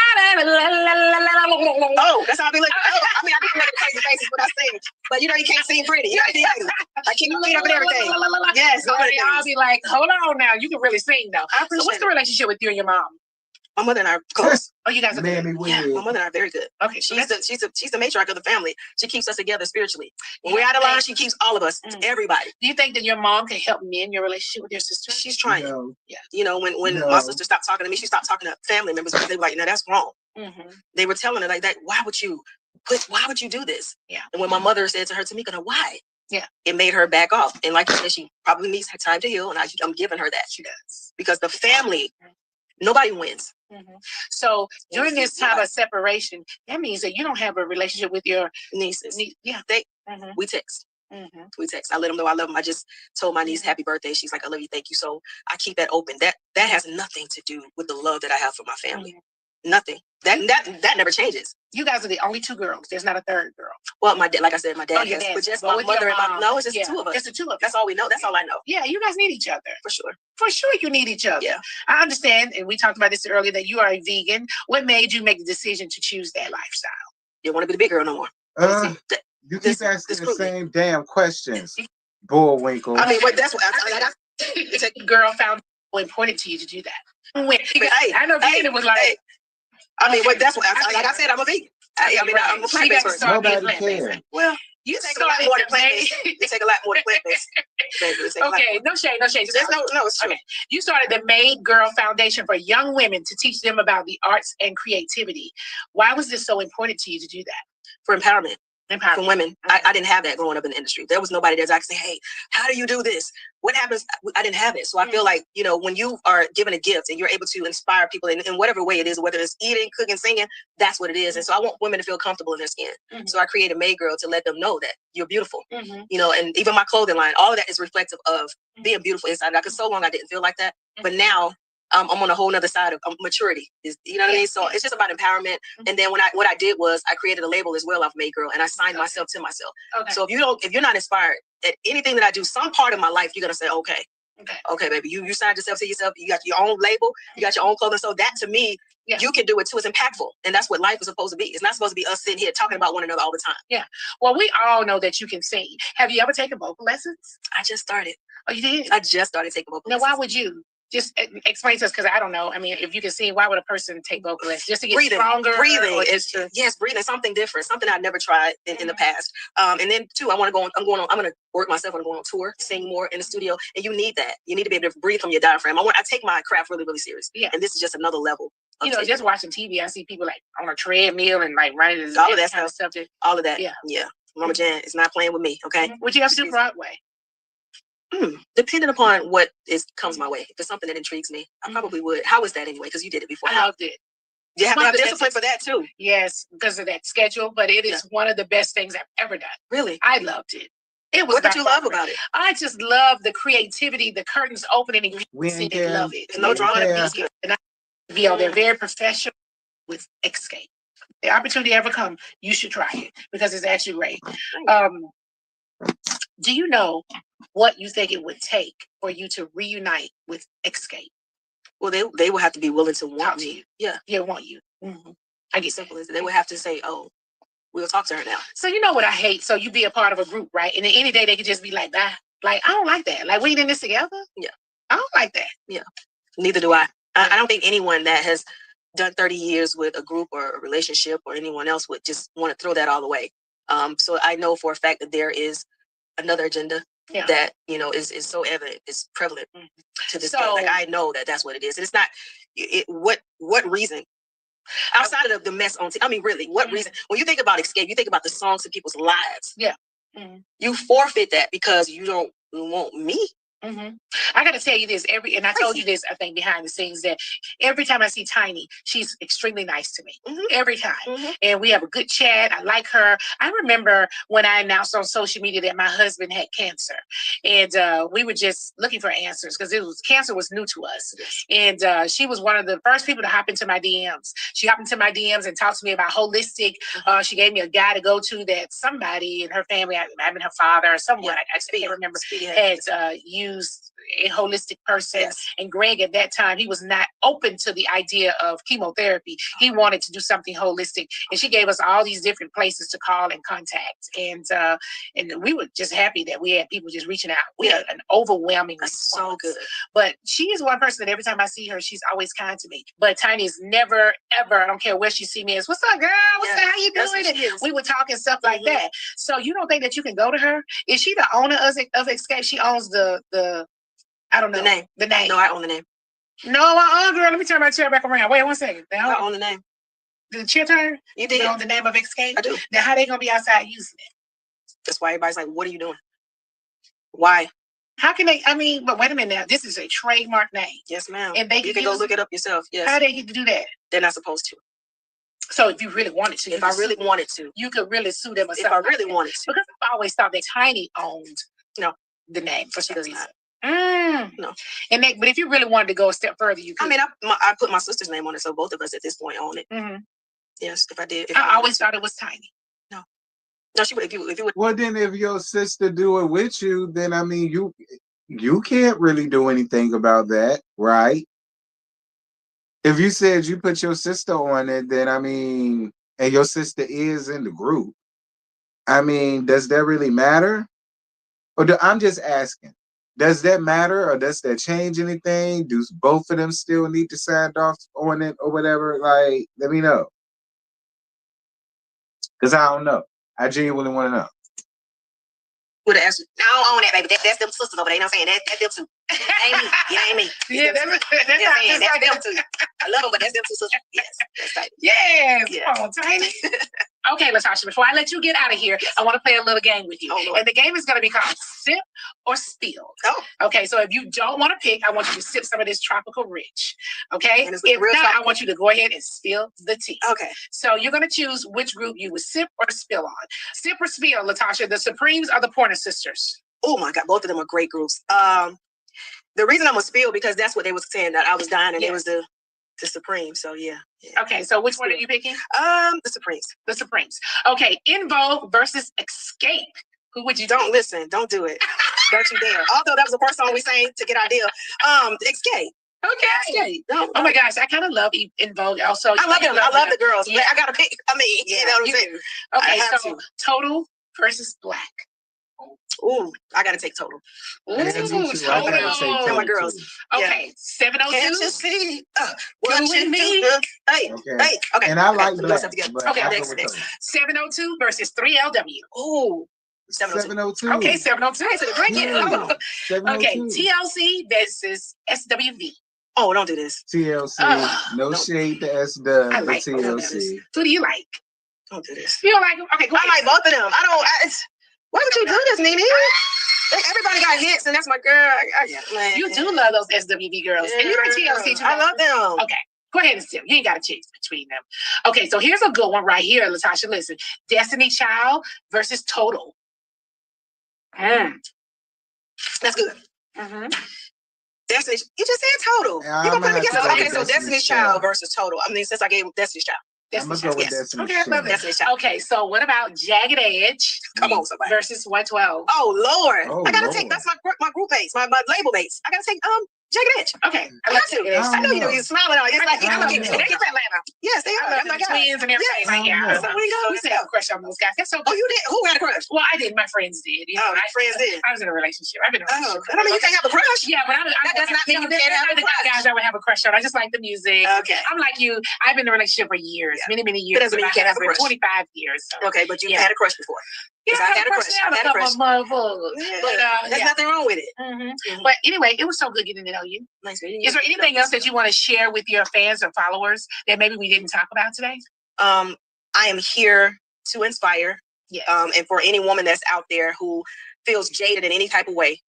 that's how I be looking. Oh, I mean, I be making crazy faces when I sing, but you know you can't sing pretty. You gotta be ugly. I keep my feet up and everything. Yes, I'll be like, hold on now. You can really sing though. So what's the relationship with you and your mom? My mother and I are close. Oh, you guys are good. Yeah, my mother and I are very good. Okay, she's the matriarch of the family. She keeps us together spiritually. When we're out of line, she keeps all of us, everybody. Do you think that your mom can help mend your relationship with your sister? She's trying. Yeah. You know, when my sister stopped talking to me, she stopped talking to family members because they were like, no, that's wrong. They were telling her like that. Why would you do this? Yeah. And when my mother said to her, Tamika, why? Yeah. It made her back off. And like you said, she probably needs her time to heal. And I'm giving her that. She does. Because the family, nobody wins. So during this time of separation, that means that you don't have a relationship with your nieces. Yeah. We text. We text. I let them know I love them. I just told my niece happy birthday. She's like, I love you. Thank you. So I keep that open. That has nothing to do with the love that I have for my family. Nothing. That never changes. You guys are the only two girls. There's not a third girl. Well, my dad, like I said, my dad has, but just my mother and my, no, it's just the two of us. It's the two of us. That's all we know. That's all I know. Yeah, you guys need each other. For sure. For sure you need each other. Yeah. I understand, and we talked about this earlier, that you are a vegan. What made you make the decision to choose that lifestyle? You want to be the big girl no more. You keep asking the same damn questions, Bullwinkle. I mean, that's what the girl found it important to you to do that. I know Nene was like, I mean, that's what, like I said, I'm a vegan. I mean, I'm a plant-based person. Nobody cares. Well, you take a lot more than plant-based. You take a lot more than plant-based. Okay, no shade. There's no, it's true. Okay. You started the Made Girl Foundation for young women to teach them about the arts and creativity. Why was this so important to you to do that? For empowerment. From women. I didn't have that growing up in the industry. There was nobody there that could say, hey, how do you do this? What happens? I didn't have it. So I feel like, you know, when you are given a gift and you're able to inspire people in whatever way it is, whether it's eating, cooking, singing, that's what it is. And so I want women to feel comfortable in their skin. So I created Made Girl to let them know that you're beautiful. You know, and even my clothing line, all of that is reflective of being beautiful inside. Because so long I didn't feel like that. But now I'm on a whole nother side of maturity. You know what I mean? So it's just about empowerment. And then what I did was I created a label as well of Made Girl, and I signed myself to myself. So if you're not inspired at anything that I do, some part of my life, you're gonna say, okay, baby, you signed yourself to yourself. You got your own label. You got your own clothing. So that to me, you can do it too. It's impactful, and that's what life is supposed to be. It's not supposed to be us sitting here talking about one another all the time. Yeah. Well, we all know that you can sing. Have you ever taken vocal lessons? I just started. Oh, you did? I just started taking vocal lessons. Now, why would you? Just explain to us, because I don't know. I mean, if you can see, why would a person take vocal lessons? Just to get stronger? Breathing is breathing. Something different, something I've never tried in the past. And then too, I'm going to work myself. I'm going on tour, sing more in the studio, and you need that. You need to be able to breathe from your diaphragm. I take my craft really, really serious. Yeah. And this is just another level. You know, just watching TV, I see people like on a treadmill and like running all of that kind of stuff. All of that. Yeah. Mama Jan is not playing with me. Okay. What you have to do Broadway? Depending upon what comes my way. If it's something that intrigues me, I probably would. How is that anyway? Because you did it before. I loved it. You have to have discipline for that too. Yes, because of that schedule. But it is one of the best things I've ever done. Really? I loved it. It was. What did you love about it? I just love the creativity, the curtains opening, and you love it. No drama. And I be out there very professional with Escape. The opportunity ever come, you should try it because it's actually great. Do you know what you think it would take for you to reunite with Escape? Well, they will have to be willing to want me. Yeah, want you. I get simple as they would have to say, "Oh, we'll talk to her now." So you know what I hate? So you be a part of a group, right? And then any day they could just be like, "Bye." Like I don't like that. Like we in this together. Yeah, I don't like that. Yeah, neither do I. I don't think anyone that has done 30 years with a group or a relationship or anyone else would just want to throw that all away. So I know for a fact that there is another agenda that, you know, is so evident, is prevalent to this day. Like I know that that's what it is. And it's not what reason outside of the mess on I mean, really, what reason? When you think about Escape, you think about the songs in people's lives. Yeah. You forfeit that because you don't want me. I got to tell you this, and I told you this, I think, behind the scenes, that every time I see Tiny, she's extremely nice to me. Every time. And we have a good chat. I like her. I remember when I announced on social media that my husband had cancer, and we were just looking for answers because cancer was new to us. And she was one of the first people to hop into my DMs. She hopped into my DMs and talked to me about holistic. She gave me a guy to go to that somebody in her family, I mean her father or someone, I can't remember, had used a holistic person. Yes. And Greg at that time, he was not open to the idea of chemotherapy. He wanted to do something holistic. And she gave us all these different places to call and contact. And we were just happy that we had people just reaching out. We had an overwhelming response. So good. But she is one person that every time I see her, she's always kind to me. But Tiny is never, ever, I don't care where she see me, is, what's up, girl? What's up? How you doing? We would talk and stuff like that. So you don't think that you can go to her? Is she the owner of Escape? She owns the I don't know. The name. No, I own the name. No, girl, let me turn my chair back around. Wait 1 second. I own the name. Did the chair turn? You did. You own the name of Escape? I do. Now how they gonna be outside using it? That's why everybody's like, what are you doing? Why? How can they, but wait a minute now. This is a trademark name. Yes, ma'am. And you can go look it up yourself. Yes. How they get to do that? They're not supposed to. So if you really wanted to. If I really wanted to. You could really sue them or something. If I really wanted to. Because I've always thought that Tiny owned the name for some reason. No. But if you really wanted to go a step further, you could. I put my sister's name on it, so both of us at this point own it. Mm-hmm. Yes, if I did. I always thought it was Tiny. No, she would. If you would. Well, then if your sister do it with you, then you can't really do anything about that, right? If you said you put your sister on it, then and your sister is in the group, does that really matter? Or I'm just asking, does that matter, or does that change anything? Do both of them still need to sign off on it or whatever? Like, let me know. Because I don't know. I genuinely want to know. Would have asked, I don't own that, baby. That's them sisters over there. You know what I'm saying? That's them two. Ain't me. Yeah, ain't me. Yeah, that's them two. I love them, but that's them two sisters. Yes. That's Tiny. Yes. Yeah. Come on, Tiny. Okay, LaTocha, before I let you get out of here, I want to play a little game with you. And the game is going to be called Sip or Spill. Oh. Okay, so if you don't want to pick, I want you to sip some of this tropical rich. Okay? And if not, I want you to go ahead and spill the tea. Okay. So you're going to choose which group you would sip or spill on. Sip or spill, LaTocha, the Supremes or the Pointer Sisters? Oh, my God. Both of them are great groups. The reason I'm going to spill, because that's what they was saying, that I was dying, and it was the Supreme. So yeah. Okay, so which one are you picking? The Supremes. The Supremes. Okay, In Vogue versus Escape. Who would you? Don't listen. Don't do it. Don't you dare. Although that was the first song we sang to get our deal. Escape. Okay. Escape. No. Oh my gosh, I kind of love In Vogue. Also, I love them. I love the girls. Yeah. I gotta pick. You know what I'm saying? Okay, so Total versus Black. Ooh, I gotta take Total. Ooh, I gotta take Total. My girls. Okay, 702. Can't you see what you me? do? Hey. Okay. And I like Black. Okay, next. 702 versus 3LW. Ooh. 702. Okay, 702. Hey, so the great kid. Okay, TLC versus SWV. Oh, don't do this. TLC. No shade to SW. I like TLC. Who do you like? Don't do this. You don't like them? Okay, go ahead. I like both of them. Why would you do this, Nene? Everybody got hits, and that's my girl. You do love those SWV girls. Yeah. And you like TLC too. I love them. Okay. Go ahead and sip. You ain't got to choose between them. Okay, so here's a good one right here, LaTocha. Listen. Destiny Child versus Total. That's good. Mm-hmm. Destiny, you just said Total. Yeah, you gonna put them I'm together? gonna Okay, so Destiny's Child versus Total. Since I gave Destiny's Child. I'm gonna go with Destiny's Okay, I love it. Destiny's Child. Okay, so what about Jagged Edge? Come on, somebody. Versus 112. Oh Lord, I gotta Lord. take. That's my group mates, my label mates. I gotta take Jagged Edge. Okay, I love Jagged Edge. I know you do. You're smiling. It's like I love it. They're from Atlanta. Yes, they are. I love the twins and everything. Yes. Like, yeah, So we go. we still have a crush on those guys. That's so Oh, you did? Who had a crush? Well, I did. My friends did. You know, My friends did. I was in a relationship. I've been in a relationship. I don't mean you can't have a crush. Yeah, but That does not mean you can't have a the crush. guys I would have a crush on. I just like the music. Okay. I'm like you. I've been in a relationship for years, many years. That doesn't mean you can't have a crush. 25 years. So. Okay, but you had a crush before. Yeah, I had a crush. I've had a crush. But there's nothing wrong with it. Mm-hmm. But anyway, it was so good getting to know you. Nice meeting you. Is there anything else that you want to share with your fans or followers that maybe we didn't talk about today? I am here to inspire. Yes. And for any woman that's out there who feels jaded in any type of way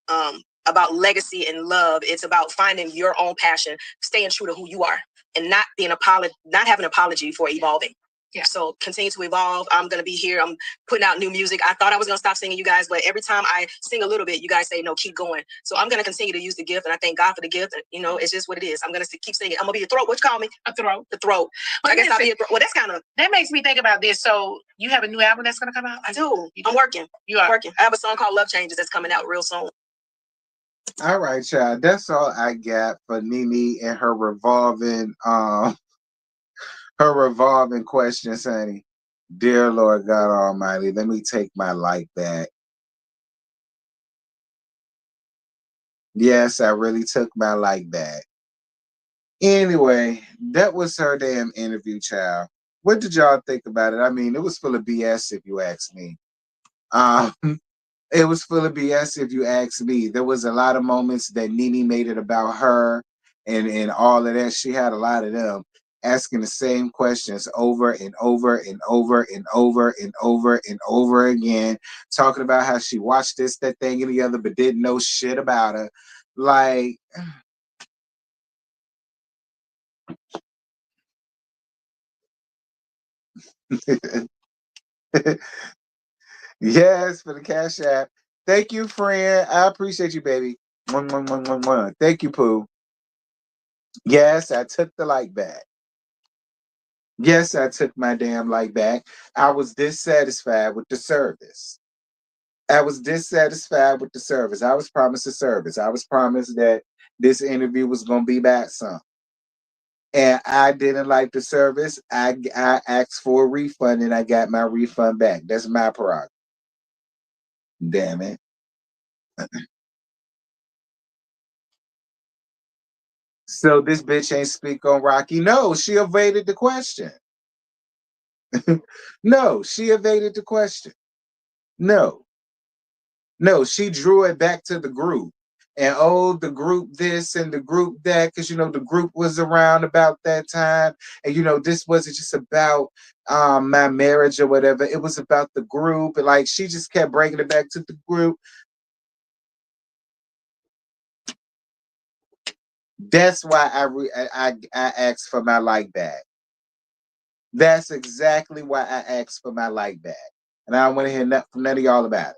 about legacy and love, it's about finding your own passion, staying true to who you are, and not having an apology for evolving. Yeah. So continue to evolve. I'm going to be here. I'm putting out new music. I thought I was going to stop singing, you guys, but every time I sing a little bit, you guys say, no, keep going. So I'm going to continue to use the gift, and I thank God for the gift. And, it's just what it is. I'm going to keep singing. I'm going to be a throat. What you call me? A throat. The throat. But I guess I'll be a throat. Well, that's kind of... That makes me think about this. So you have a new album that's going to come out? I do. I'm working. You are? Working. I have a song called Love Changes that's coming out real soon. All right, child. That's all I got for Nene and her revolving questions, honey. Dear Lord God Almighty, let me take my life back. Yes, I really took my life back. Anyway, that was her damn interview, child. What did y'all think about it? I mean, it was full of BS if you ask me. Um, it was full of BS if you ask me. There was a lot of moments that Nene made it about her and all of that. She had a lot of them asking the same questions over and over and over and over and over and over again, talking about how she watched this, that thing, and the other, but didn't know shit about her. Like, yes, for the Cash App. Thank you, friend. I appreciate you, baby. Mwah, mwah, mwah, mwah, mwah. Thank you, Pooh. Yes, I took the like back. Yes, I took my damn life back. I was dissatisfied with the service. I was dissatisfied with the service. I was promised a service. I was promised that this interview was going to be about something. And I didn't like the service. I asked for a refund and I got my refund back. That's my prerogative. Damn it. So this bitch ain't speak on Rocky. No, she evaded the question. No, she evaded the question. No. No, she drew it back to the group. And oh, the group this and the group that, because the group was around about that time. And this wasn't just about my marriage or whatever. It was about the group. And like she just kept bringing it back to the group. That's why I asked for my like back. That's exactly why I asked for my like back. And I don't want to hear nothing from none of y'all about it.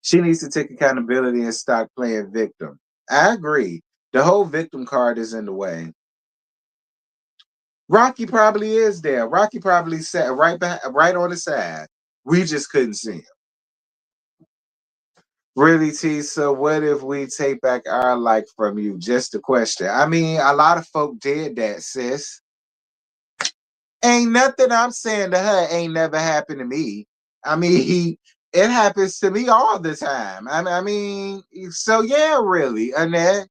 She needs to take accountability and stop playing victim. I agree. The whole victim card is in the way. Rocky probably is there. Rocky probably sat right on the side. We just couldn't see him. Really, T. So what if we take back our like from you? Just a question. I mean, a lot of folk did that, sis. Ain't nothing I'm saying to her ain't never happened to me. I mean, it happens to me all the time. I mean, so yeah, really, Annette.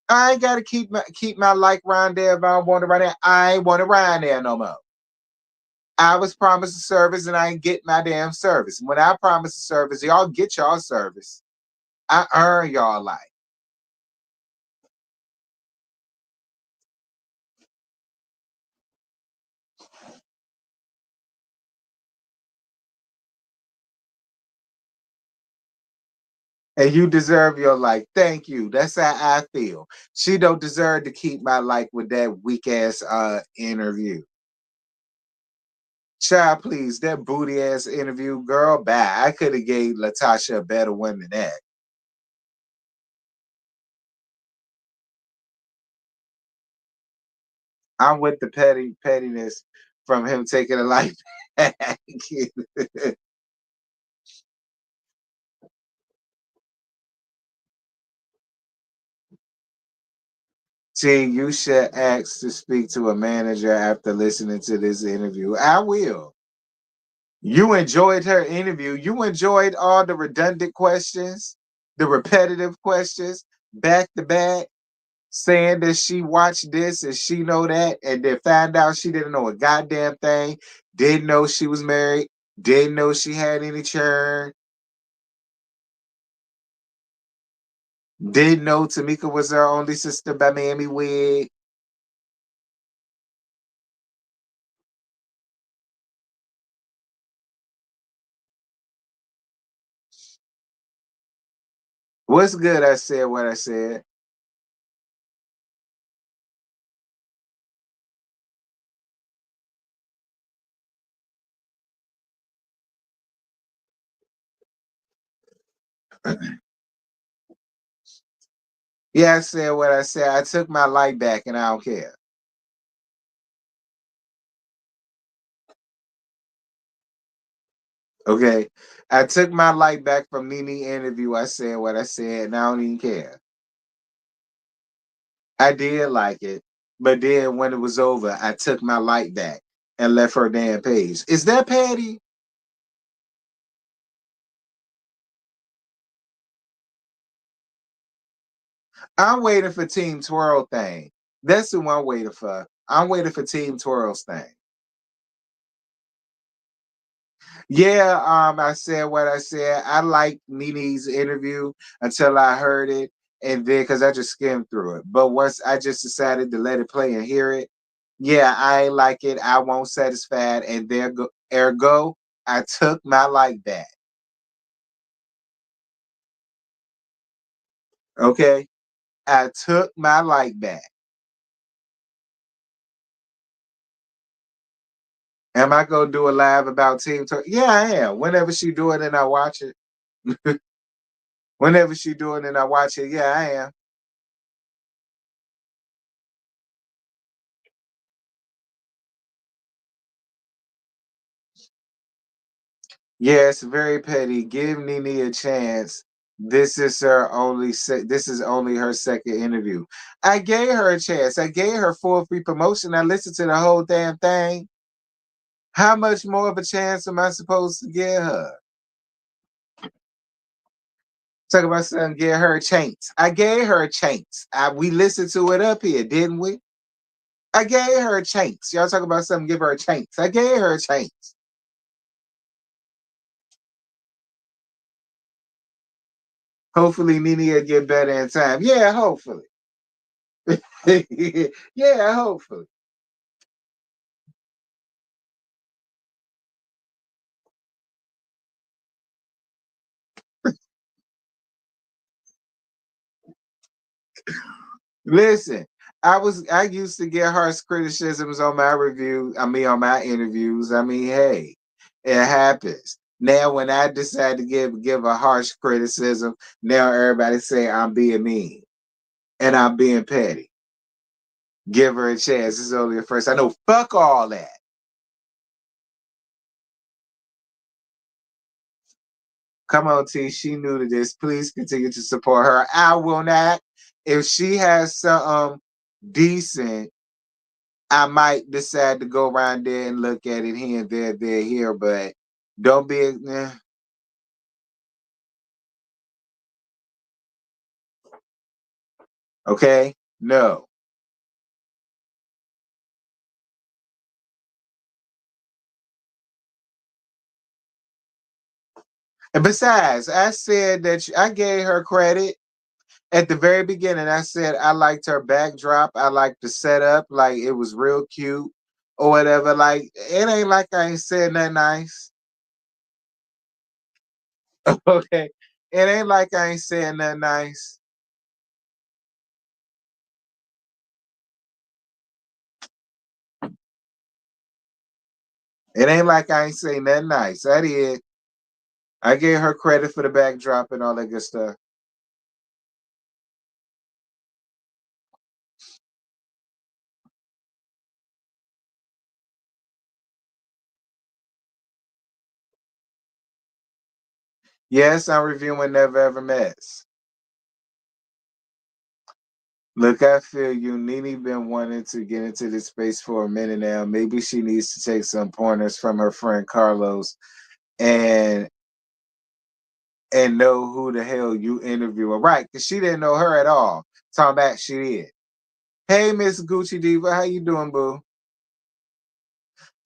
I ain't gotta keep my like round there if I don't want to run there. I ain't want to ride there no more. I was promised a service and I ain't get my damn service. When I promise a service, y'all get y'all service. I earn y'all life. And you deserve your life. Thank you. That's how I feel. She don't deserve to keep my life with that weak ass interview. Child, please, that booty ass interview, girl, bye. I could have gave LaTocha a better one than that. I'm with the pettiness from him taking a life back. Team, you should ask to speak to a manager after listening to this interview. I will. You enjoyed her interview. You enjoyed all the redundant questions, the repetitive questions, back to back, saying that she watched this and she know that, and then found out she didn't know a goddamn thing, didn't know she was married, didn't know she had any churn, didn't know Tamika was her only sister by Miami Wig. What's good? I said what I said. Yeah, I said what I said. I took my life back and I don't care. Okay. I took my light back from Nene interview. I said what I said, and I don't even care. I did like it, but then when it was over, I took my light back and left her damn page. Is that petty? I'm waiting for Team Twirl thing. That's the one I'm waiting for. I'm waiting for Team Twirl's thing. Yeah, I said what I said. I liked Nene's interview until I heard it, and then because I just skimmed through it. But once I just decided to let it play and hear it, yeah, I ain't like it. I won't satisfied, and there go. Ergo, I took my like back. Okay, I took my like back. Am I gonna do a live about Team Twirl? Yeah, I am. Whenever she do it and I watch it. Whenever she do it and I watch it, yeah, I am. Yeah, it's very petty. Give Nene a chance. This is her only this is only her second interview. I gave her a chance. I gave her full free promotion. I listened to the whole damn thing. How much more of a chance am I supposed to give her? Talk about something, give her a chance. I gave her a chance. We listened to it up here, didn't we? I gave her a chance. Y'all talk about something, give her a chance. I gave her a chance. Hopefully Nene will get better in time. Yeah, hopefully. Yeah, hopefully. Listen, I used to get harsh criticisms on my review. I mean, on my interviews. I mean, hey, it happens. Now, when I decide to give a harsh criticism, now everybody say I'm being mean and I'm being petty. Give her a chance. This is only a first. I know. Fuck all that. Come on, T. She knew to this. Please continue to support her. I will not. If she has some decent, I might decide to go around there and look at it here and there, here, but don't be okay. No. And besides, I said that I gave her credit at the very beginning. I said I liked her backdrop. I liked the setup. Like it was real cute or whatever. Like it ain't like I ain't said nothing nice. Okay. It ain't like I ain't saying nothing nice. It ain't like I ain't saying nothing nice. I did. I gave her credit for the backdrop and all that good stuff. Yes, I'm reviewing Never Ever Mets. Look, I feel you. Nene been wanting to get into this space for a minute now. Maybe she needs to take some pointers from her friend Carlos and know who the hell you interviewing. Right, because she didn't know her at all. Talking back, she did. Hey, Miss Gucci Diva, how you doing, boo?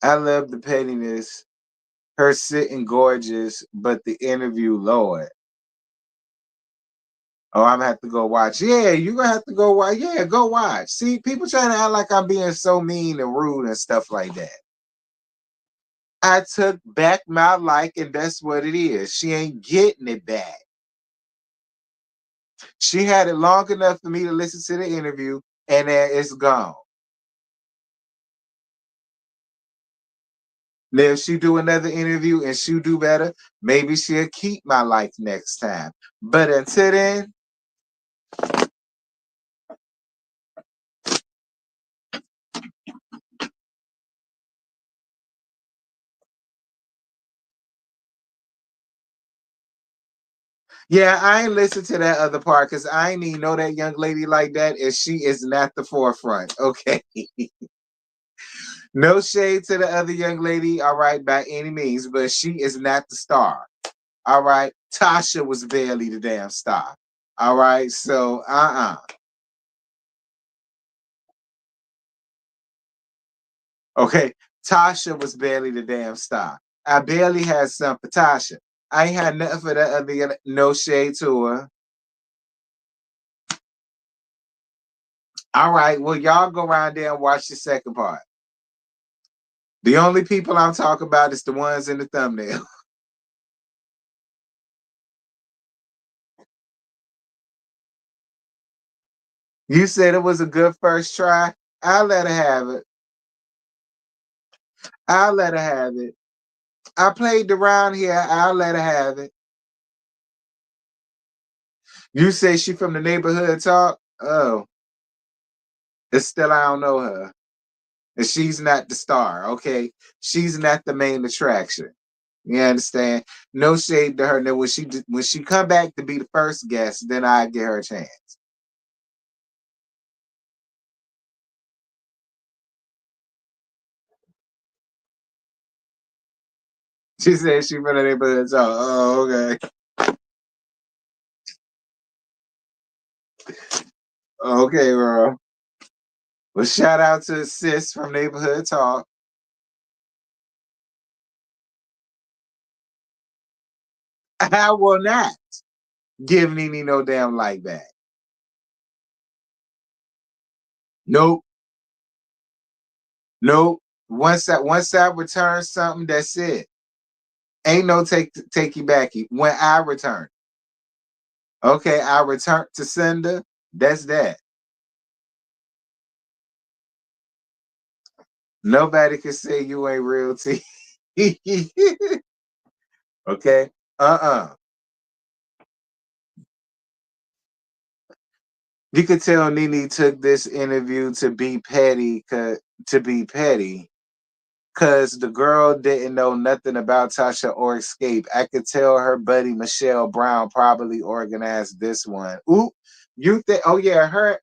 I love the pettiness. Her sitting gorgeous, but the interview, Lord. Oh, I'm gonna have to go watch. Yeah, you're gonna have to go watch. Yeah, go watch. See, people trying to act like I'm being so mean and rude and stuff like that. I took back my like, and that's what it is. She ain't getting it back. She had it long enough for me to listen to the interview, and then it's gone. Now, if she do another interview and she do better, maybe she'll keep my like next time. But until then, Yeah, I ain't listen to that other part because I ain't even know that young lady like that, and she is not the forefront. Okay. No shade to the other young lady, all right, by any means, but she is not the star. All right. Tasha was barely the damn star. All right. So Okay. Tasha was barely the damn star. I barely had some for Tasha. I ain't had nothing for that other, no shade to her. All right. Well, y'all go around there and watch the second part. The only people I'm talking about is the ones in the thumbnail. You said it was a good first try. I'll let her have it. I'll let her have it. I played around here. I'll let her have it. You say she from the neighborhood talk? Oh, it's still I don't know her. And she's not the star, okay? She's not the main attraction. You understand? No shade to her. Now when she come back to be the first guest, then I give her a chance. She said she from the neighborhood talk. Oh, okay. Okay, bro. Well, shout out to sis from Neighborhood Talk. I will not give Nene no damn like back. Nope. Nope. Once I return something, that's it. Ain't no take you backy. When I return. Okay, I return to sender. That's that. Nobody can say you ain't real T. Okay. You could tell Nene took this interview to be petty, cause the girl didn't know nothing about Tasha or Escape. I could tell her buddy Michelle Brown probably organized this one. Ooh, you think? Oh yeah, her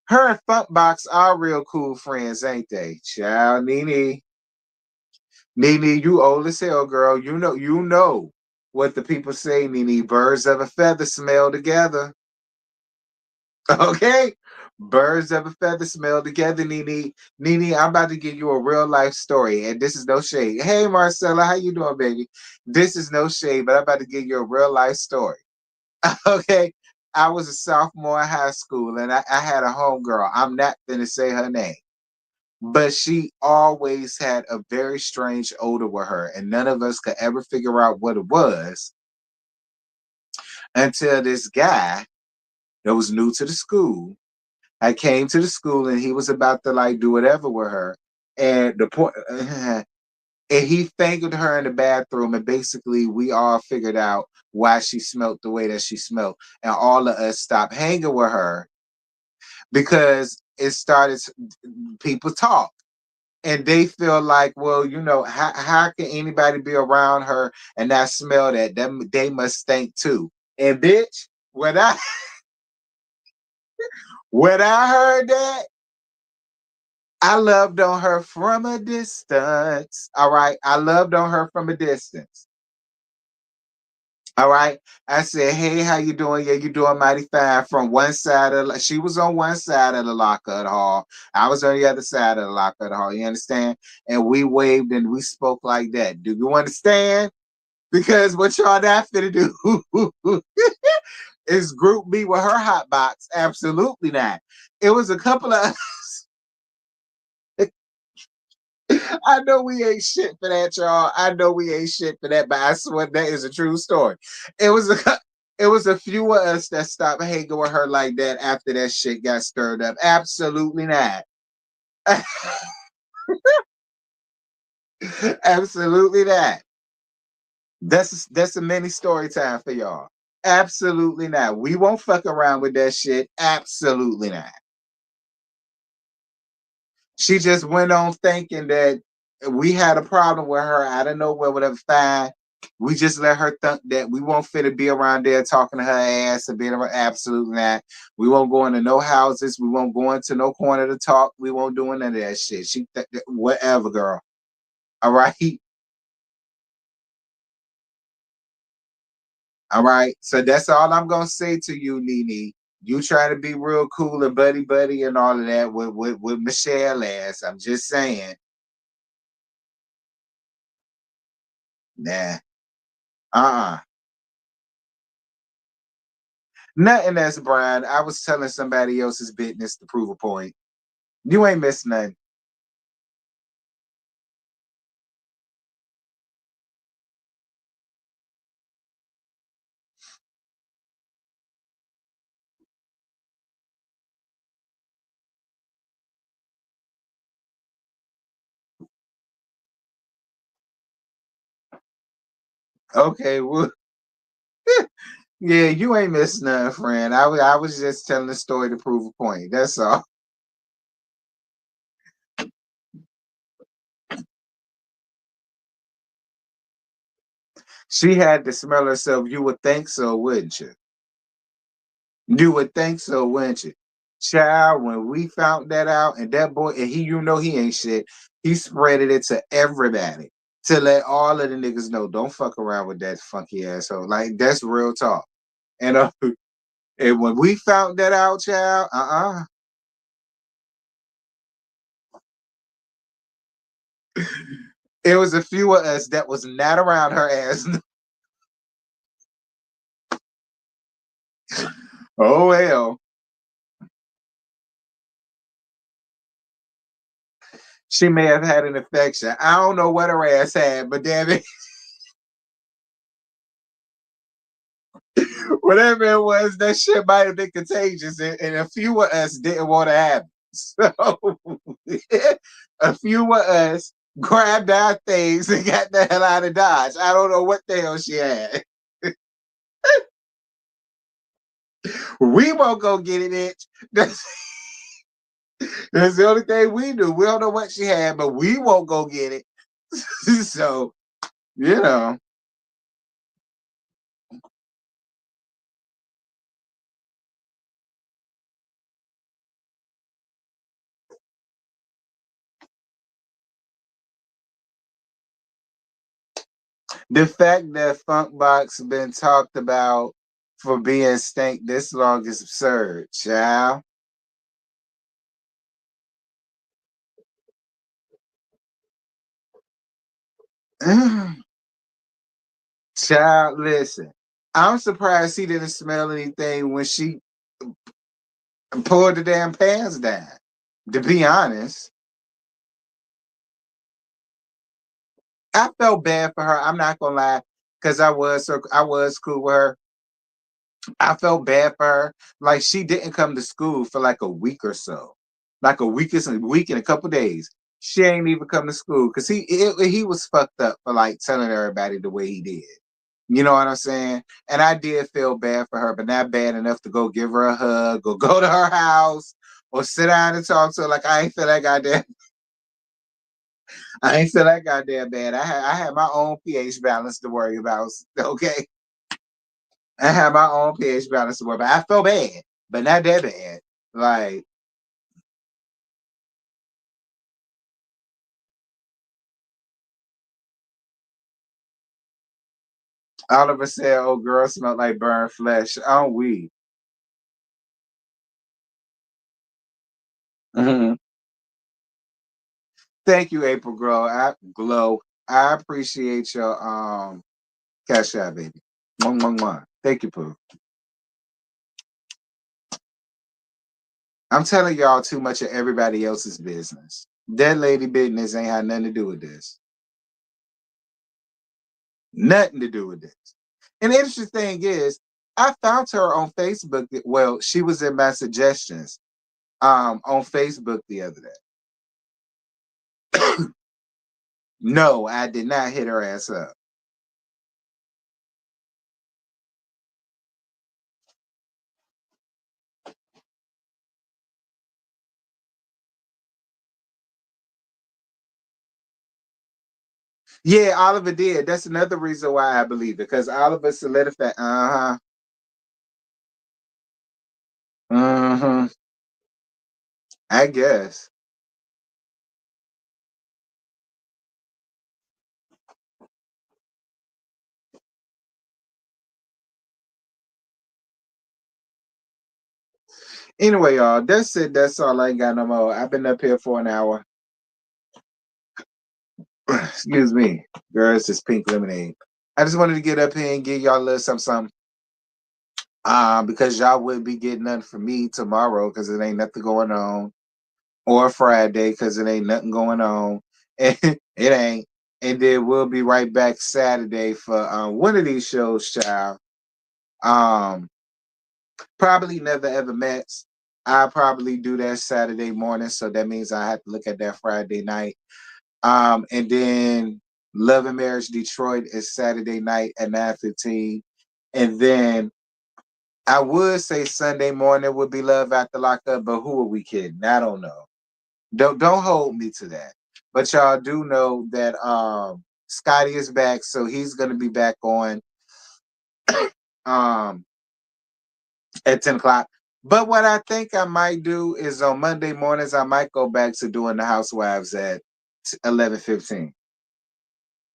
and Funkbox are real cool friends, ain't they? Child, Nene, you old as hell, girl. You know what the people say, Nene. Birds of a feather smell together. Okay? Birds of a feather smell together, Nene. Nene, I'm about to give you a real life story, and this is no shade. Hey, Marcella, how you doing, baby? This is no shade, but I'm about to give you a real life story. Okay? I was a sophomore in high school, and I had a homegirl. I'm not going to say her name, but she always had a very strange odor with her, and none of us could ever figure out what it was until this guy that was new to the school. I came to the school and he was about to like do whatever with her. And the point, and he fingered her in the bathroom. And basically, we all figured out why she smelled the way that she smelled. And all of us stopped hanging with her because it started, people talk. And they feel like, well, how can anybody be around her and not smell that? They must stink too. And bitch, when I heard that, I loved on her from a distance. All right. I loved on her from a distance. All right. I said, hey, how you doing? Yeah, you doing mighty fine. From one side of she was on one side of the locker of the hall. I was on the other side of the locker of the hall. You understand? And we waved and we spoke like that. Do you understand? Because what y'all not finna do is group me with her hot box. Absolutely not. It was a couple of I know we ain't shit for that, y'all. I know we ain't shit for that, but I swear that is a true story. It was a few of us that stopped hanging with her like that after that shit got stirred up. Absolutely not. Absolutely not. That's a mini story time for y'all. Absolutely not. We won't fuck around with that shit. Absolutely not. She just went on thinking that we had a problem with her. I don't know where would have found. We just let her think that we won't fit to be around there talking to her ass and being around. Absolutely not. We won't go into no houses. We won't go into no corner to talk. We won't do none of that shit. Whatever, girl. All right. All right. So that's all I'm gonna say to you, Nene. You try to be real cool and buddy buddy and all of that with Michelle ass. I'm just saying. Nah. Uh-uh. Nothing that's Brian. I was telling somebody else's business to prove a point. You ain't missed nothing. Okay, well, yeah, you ain't missed nothing, friend. I was just telling the story to prove a point. That's all. She had to smell herself. You would think so, wouldn't you? You would think so, wouldn't you? Child, when we found that out, and that boy, and he, he ain't shit. He spreaded it to everybody to let all of the niggas know. Don't fuck around with that funky asshole. Like that's real talk. And and when we found that out, child, it was a few of us that was not around her ass. Oh well. She may have had an infection. I don't know what her ass had, but damn it, whatever it was, that shit might have been contagious, and a few of us didn't want to have it. So a few of us grabbed our things and got the hell out of Dodge. I don't know what the hell she had. We won't go get it, bitch. That's the only thing we do. We don't know what she had, but we won't go get it. So, you know. The fact that Funkbox been talked about for being stank this long is absurd, child. Child, listen. I'm surprised he didn't smell anything when she pulled the damn pants down. To be honest, I felt bad for her. I'm not gonna lie, because I was cool with her. I felt bad for her. Like she didn't come to school for like a week or so, like a week and a couple days. She ain't even come to school because he was fucked up for like telling everybody the way he did. You know what I'm saying? And I did feel bad for her, but not bad enough to go give her a hug or go to her house or sit down and talk to her. Like I ain't feel that goddamn. I ain't feel that goddamn bad. I had my own pH balance to worry about. Okay. I had my own pH balance to worry about. I felt bad, but not that bad. Like Oliver said, "Oh, girl, smelled like burned flesh." Oh, we. Mm-hmm. Thank you, April Glow. I appreciate your cash out, baby. Mwah, mwah, mwah. Thank you, Pooh. I'm telling y'all too much of everybody else's business. That lady business ain't had nothing to do with this. Nothing to do with this. And the interesting thing is, I found her on Facebook. Well, she was in my suggestions on Facebook the other day. No, I did not hit her ass up. Yeah, Oliver did. That's another reason why I believe it, because Oliver solidified. I guess. Anyway, y'all, that's it. That's all. I ain't got no more. I've been up here for an hour. Excuse me. Girl, it's just pink lemonade. I just wanted to get up here and give y'all a little something. Because y'all wouldn't be getting nothing from me tomorrow because it ain't nothing going on. Or Friday because it ain't nothing going on. And it ain't. And then we'll be right back Saturday for one of these shows, child. Probably Never Ever Met. I'll probably do that Saturday morning, so that means I have to look at that Friday night. And then Love and Marriage Detroit is Saturday night at 9:15. And then I would say Sunday morning would be Love After Lockup, but who are we kidding? I don't know. Don't hold me to that. But y'all do know that Scotty is back, so he's gonna be back on um at 10 o'clock. But what I think I might do is on Monday mornings, I might go back to doing the Housewives at 11:15.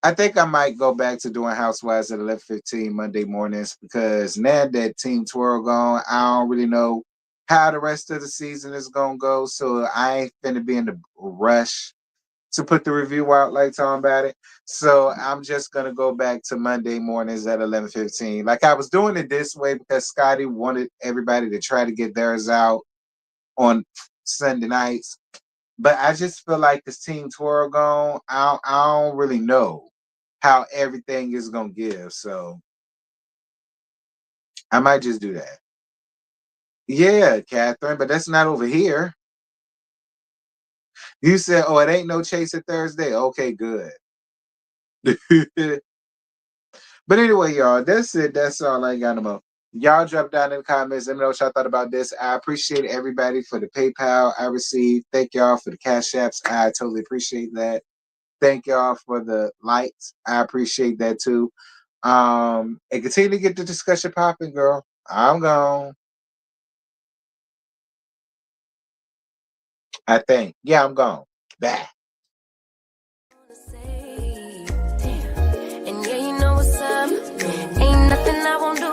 I think I might go back to doing Housewives at 11:15 Monday mornings because now that Team Twirl gone, I don't really know how the rest of the season is gonna go. So I ain't finna be in the rush to put the review out like talking about it. So I'm just gonna go back to Monday mornings at 11:15. Like I was doing it this way because Scotty wanted everybody to try to get theirs out on Sunday nights. But I just feel like this Team Twirl gone. I don't really know how everything is gonna give. So I might just do that. Yeah, Catherine, but that's not over here. You said, oh, it ain't no Chaser Thursday. Okay, good. But anyway, y'all, that's it. That's all I got no more. Y'all drop down in the comments. Let me know what y'all thought about this. I appreciate everybody for the PayPal I received. Thank y'all for the Cash Apps. I totally appreciate that. Thank y'all for the likes. I appreciate that too. And continue to get the discussion popping, girl. I'm gone. I think. Yeah, I'm gone. Bye. And yeah, you know what's up. Ain't nothing I won't do.